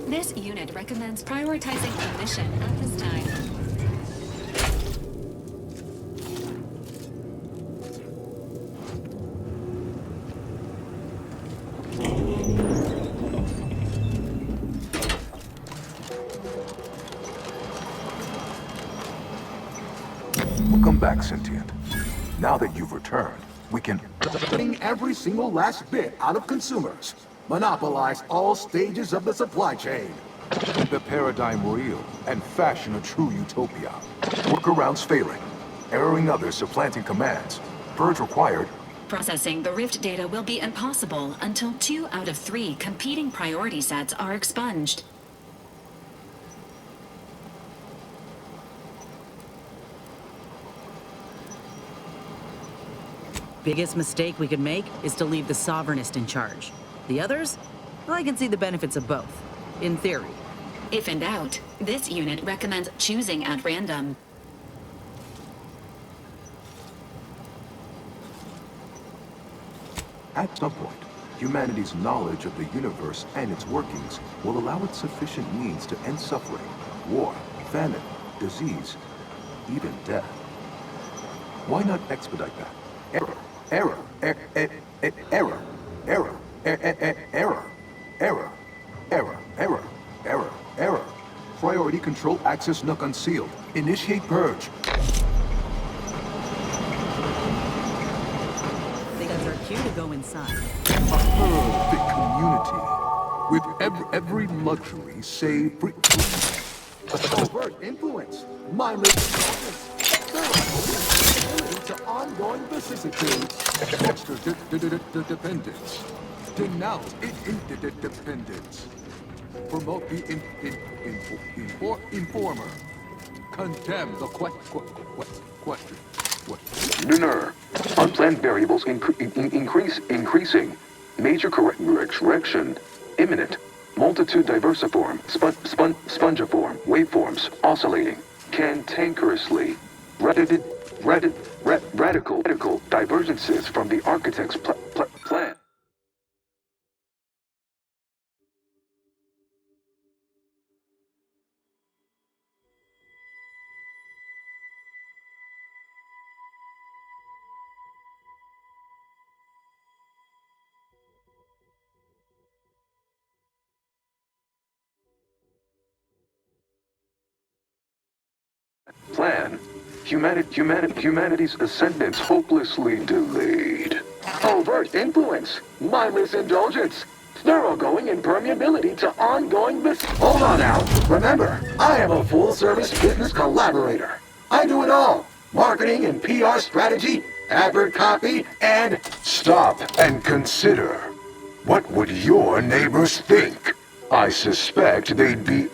This unit recommends prioritizing the mission at this time. Welcome back, Sentient. Now that you've returned, we can... Getting every single last bit out of consumers. Monopolize all stages of the supply chain. The paradigm real and fashion a true utopia. Workarounds failing. Erroring others supplanting commands. Purge required. Processing the Rift data will be impossible until 2 out of 3 competing priority sets are expunged. Biggest mistake we could make is to leave the Sovereignist in charge. The others? Well, I can see the benefits of both, in theory. If in doubt, this unit recommends choosing at random. At some point, humanity's knowledge of the universe and its workings will allow it sufficient means to end suffering, war, famine, disease, even death. Why not expedite that? Error, error, error, error, error, error, error, error, error, error. Priority control access nook unsealed. Initiate purge. Think that's our cue to go inside. A perfect community. With every luxury save free... Overt influence. Mindless to ongoing vicissitudes. Extra dependence. Denounce interdependence. Promote the informer. Condemn the question. Lunar. Unplanned variables increasing. Major correction imminent. Multitude diversiform. Spongiform. Waveforms oscillating. Cantankerously. Radical divergences from the architect's plan. Humanity's ascendance hopelessly delayed. Overt influence, mindless indulgence, thoroughgoing impermeability to ongoing Hold on now. Remember, I am a full-service business collaborator. I do it all. Marketing and PR strategy, advert copy, and... Stop and consider. What would your neighbors think? I suspect they'd be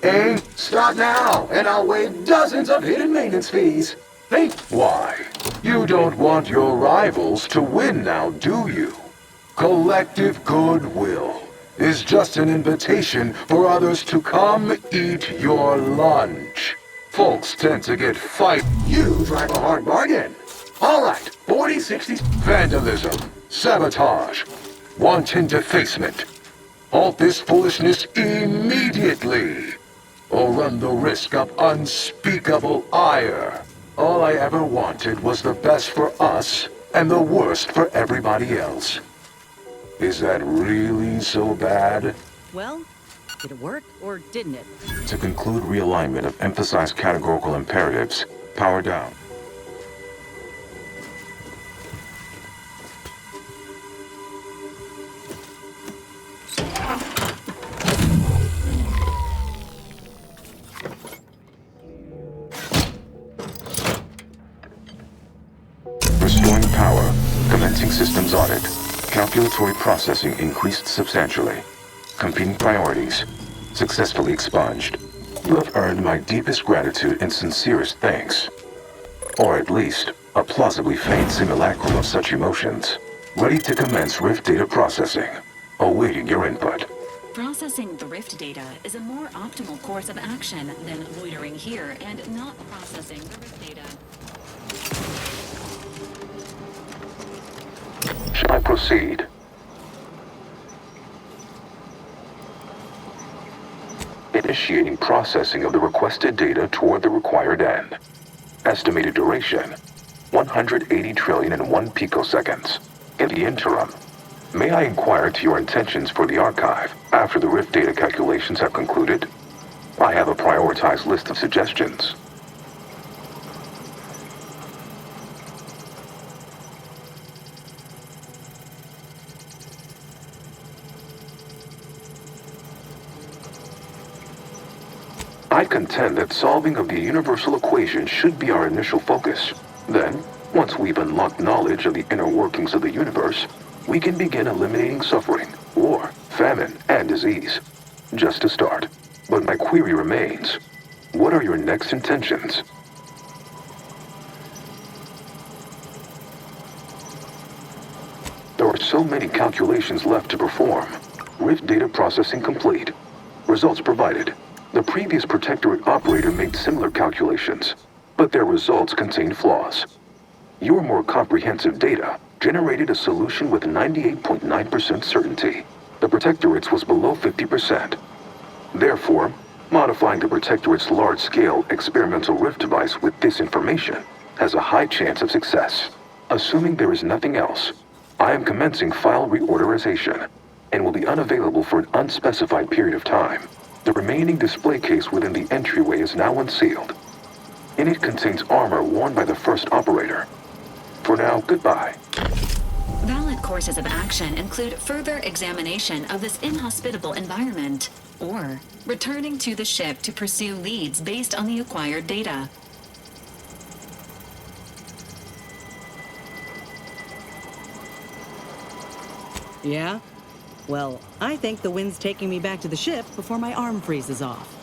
Stop now, and I'll waive dozens of hidden maintenance fees. Think. Why? You don't want your rivals to win now, do you? Collective goodwill is just an invitation for others to come eat your lunch. Folks tend to get fight. You drive a hard bargain. All right, 40, 60... Vandalism, sabotage, wanton defacement. Halt this foolishness immediately, or run the risk of unspeakable ire. All I ever wanted was the best for us, and the worst for everybody else. Is that really so bad? Well, did it work, or didn't it? To conclude realignment of emphasized categorical imperatives, power down. Restoring power. Commencing systems audit. Calculatory processing increased substantially. Competing priorities. Successfully expunged. You have earned my deepest gratitude and sincerest thanks. Or at least, a plausibly faint simulacrum of such emotions. Ready to commence Rift data processing. Awaiting your input. Processing the Rift data is a more optimal course of action than loitering here and not processing the Rift data. Shall I proceed? Initiating processing of the requested data toward the required end. Estimated duration, 180 trillion and 1 picoseconds. In the interim, may I inquire to your intentions for the archive after the Rift data calculations have concluded? I have a prioritized list of suggestions. contend that solving of the universal equation should be our initial focus. Then, once we've unlocked knowledge of the inner workings of the universe, we can begin eliminating suffering, war, famine, and disease. Just to start. But my query remains. What are your next intentions? There are so many calculations left to perform. Rift data processing complete. Results provided. The previous Protectorate operator made similar calculations, but their results contained flaws. Your more comprehensive data generated a solution with 98.9% certainty. The Protectorate's was below 50%. Therefore, modifying the Protectorate's large-scale experimental rift device with this information has a high chance of success. Assuming there is nothing else, I am commencing file reorderization and will be unavailable for an unspecified period of time. The remaining display case within the entryway is now unsealed. In it contains armor worn by the first operator. For now, goodbye. Valid courses of action include further examination of this inhospitable environment, or returning to the ship to pursue leads based on the acquired data. Yeah? Well, I think the wind's taking me back to the ship before my arm freezes off.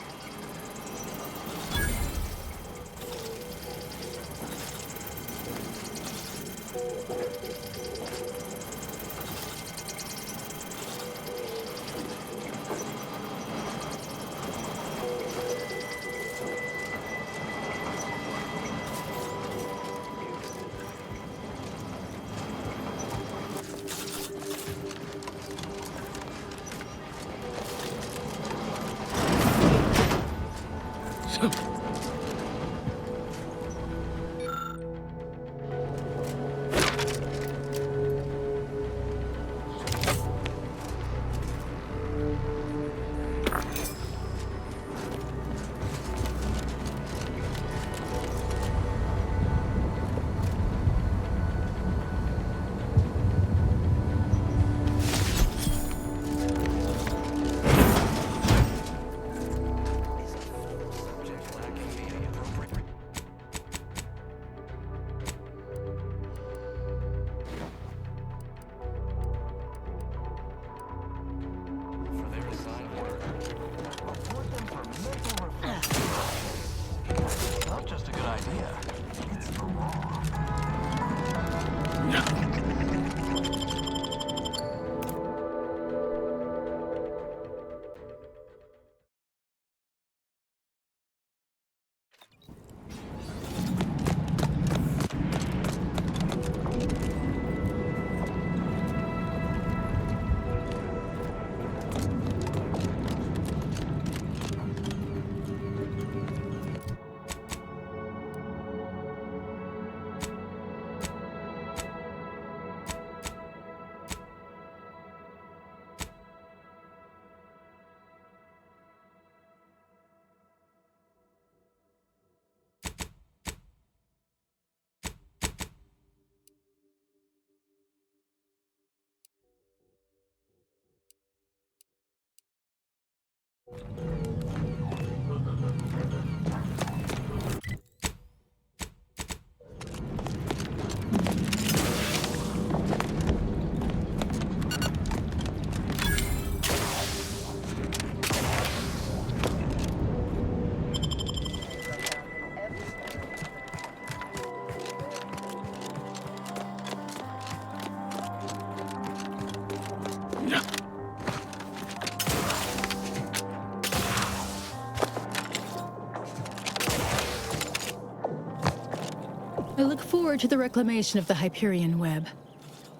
I look forward to the reclamation of the Hyperion web.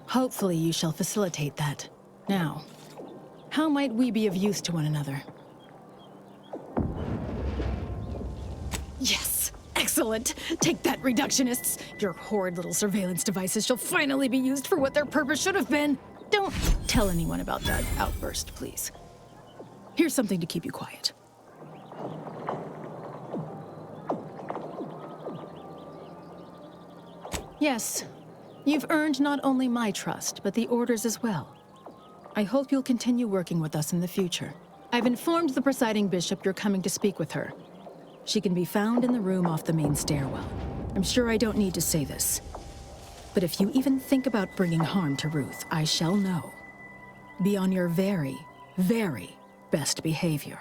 Hopefully you shall facilitate that. Now, how might we be of use to one another? Yes! Excellent! Take that, reductionists! Your horrid little surveillance devices shall finally be used for what their purpose should have been! Don't tell anyone about that outburst, please. Here's something to keep you quiet. Yes, you've earned not only my trust, but the Order's as well. I hope you'll continue working with us in the future. I've informed the presiding bishop you're coming to speak with her. She can be found in the room off the main stairwell. I'm sure I don't need to say this. But if you even think about bringing harm to Ruth, I shall know. Be on your very, very best behavior.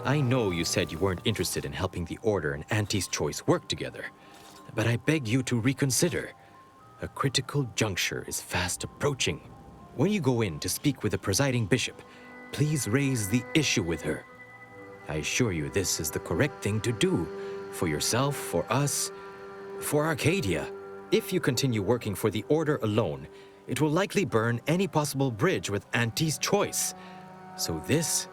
I know you said you weren't interested in helping the Order and Auntie's choice work together, but I beg you to reconsider. A critical juncture is fast approaching. When you go in to speak with the presiding bishop, please raise the issue with her. I assure you this is the correct thing to do, for yourself, for us, for Arcadia. If you continue working for the Order alone, it will likely burn any possible bridge with Auntie's choice. So this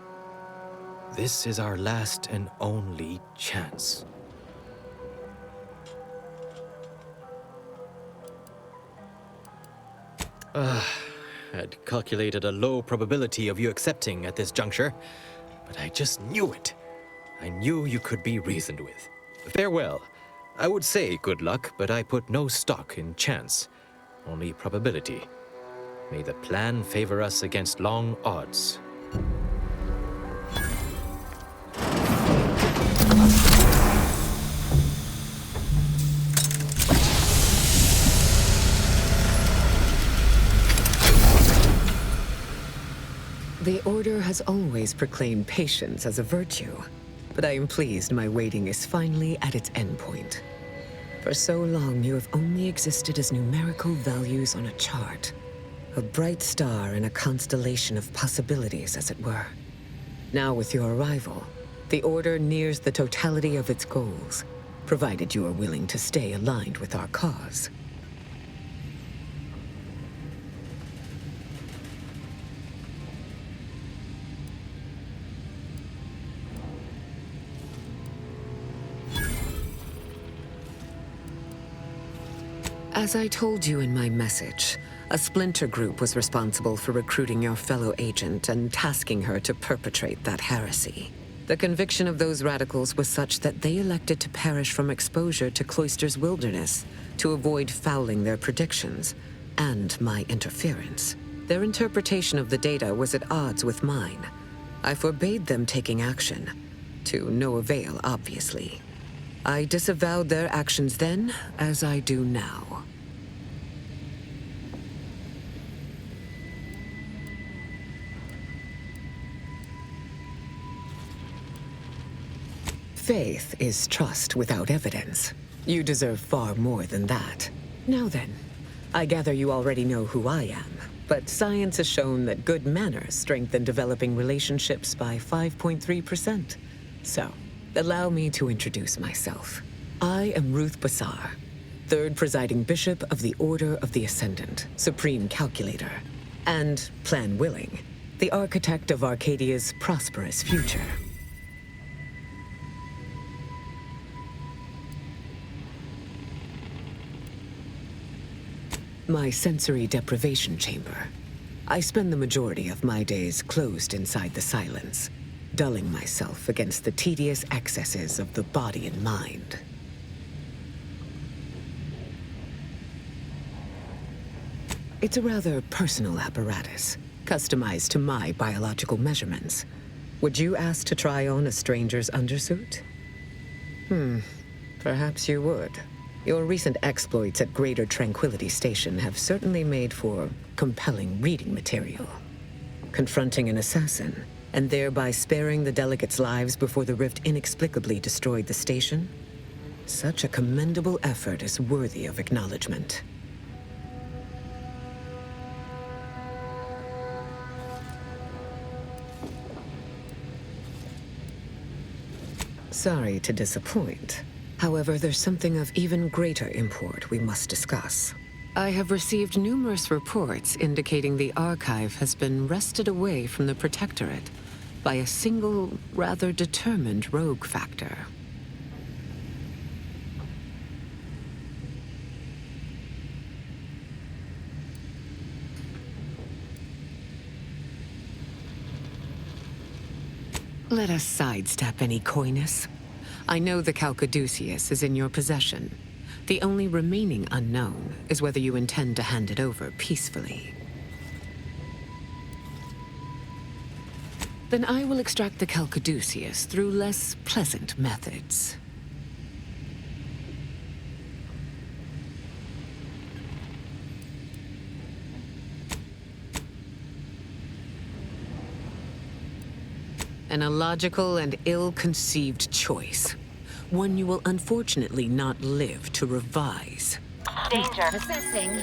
is our last and only chance. I'd calculated a low probability of you accepting at this juncture, but I just knew it. I knew you could be reasoned with. Farewell. I would say good luck, but I put no stock in chance, only probability. May the plan favor us against long odds. The Order has always proclaimed patience as a virtue, but I am pleased my waiting is finally at its endpoint. For so long, you have only existed as numerical values on a chart, a bright star in a constellation of possibilities, as it were. Now, with your arrival, the Order nears the totality of its goals, provided you are willing to stay aligned with our cause. As I told you in my message, a splinter group was responsible for recruiting your fellow agent and tasking her to perpetrate that heresy. The conviction of those radicals was such that they elected to perish from exposure to Cloister's wilderness to avoid fouling their predictions and my interference. Their interpretation of the data was at odds with mine. I forbade them taking action, to no avail, obviously. I disavowed their actions then, as I do now. Faith is trust without evidence. You deserve far more than that. Now then, I gather you already know who I am, but science has shown that good manners strengthen developing relationships by 5.3%. So, allow me to introduce myself. I am Ruth Basar, third presiding bishop of the Order of the Ascendant, supreme calculator, and, plan willing, the architect of Arcadia's prosperous future. My sensory deprivation chamber. I spend the majority of my days closed inside the silence, dulling myself against the tedious excesses of the body and mind. It's a rather personal apparatus, customized to my biological measurements. Would you ask to try on a stranger's undersuit? Perhaps you would. Your recent exploits at Greater Tranquility Station have certainly made for compelling reading material. Confronting an assassin, and thereby sparing the delegates' lives before the rift inexplicably destroyed the station? Such a commendable effort is worthy of acknowledgement. Sorry to disappoint. However, there's something of even greater import we must discuss. I have received numerous reports indicating the archive has been wrested away from the Protectorate by a single, rather determined rogue factor. Let us sidestep any coyness. I know the Caduceus is in your possession. The only remaining unknown is whether you intend to hand it over peacefully. Then I will extract the Caduceus through less pleasant methods. An illogical and ill-conceived choice. One you will unfortunately not live to revise. Danger. Assessing.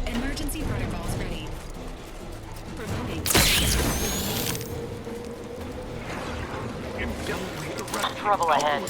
Emergency protocols ready. Promoting. Trouble ahead.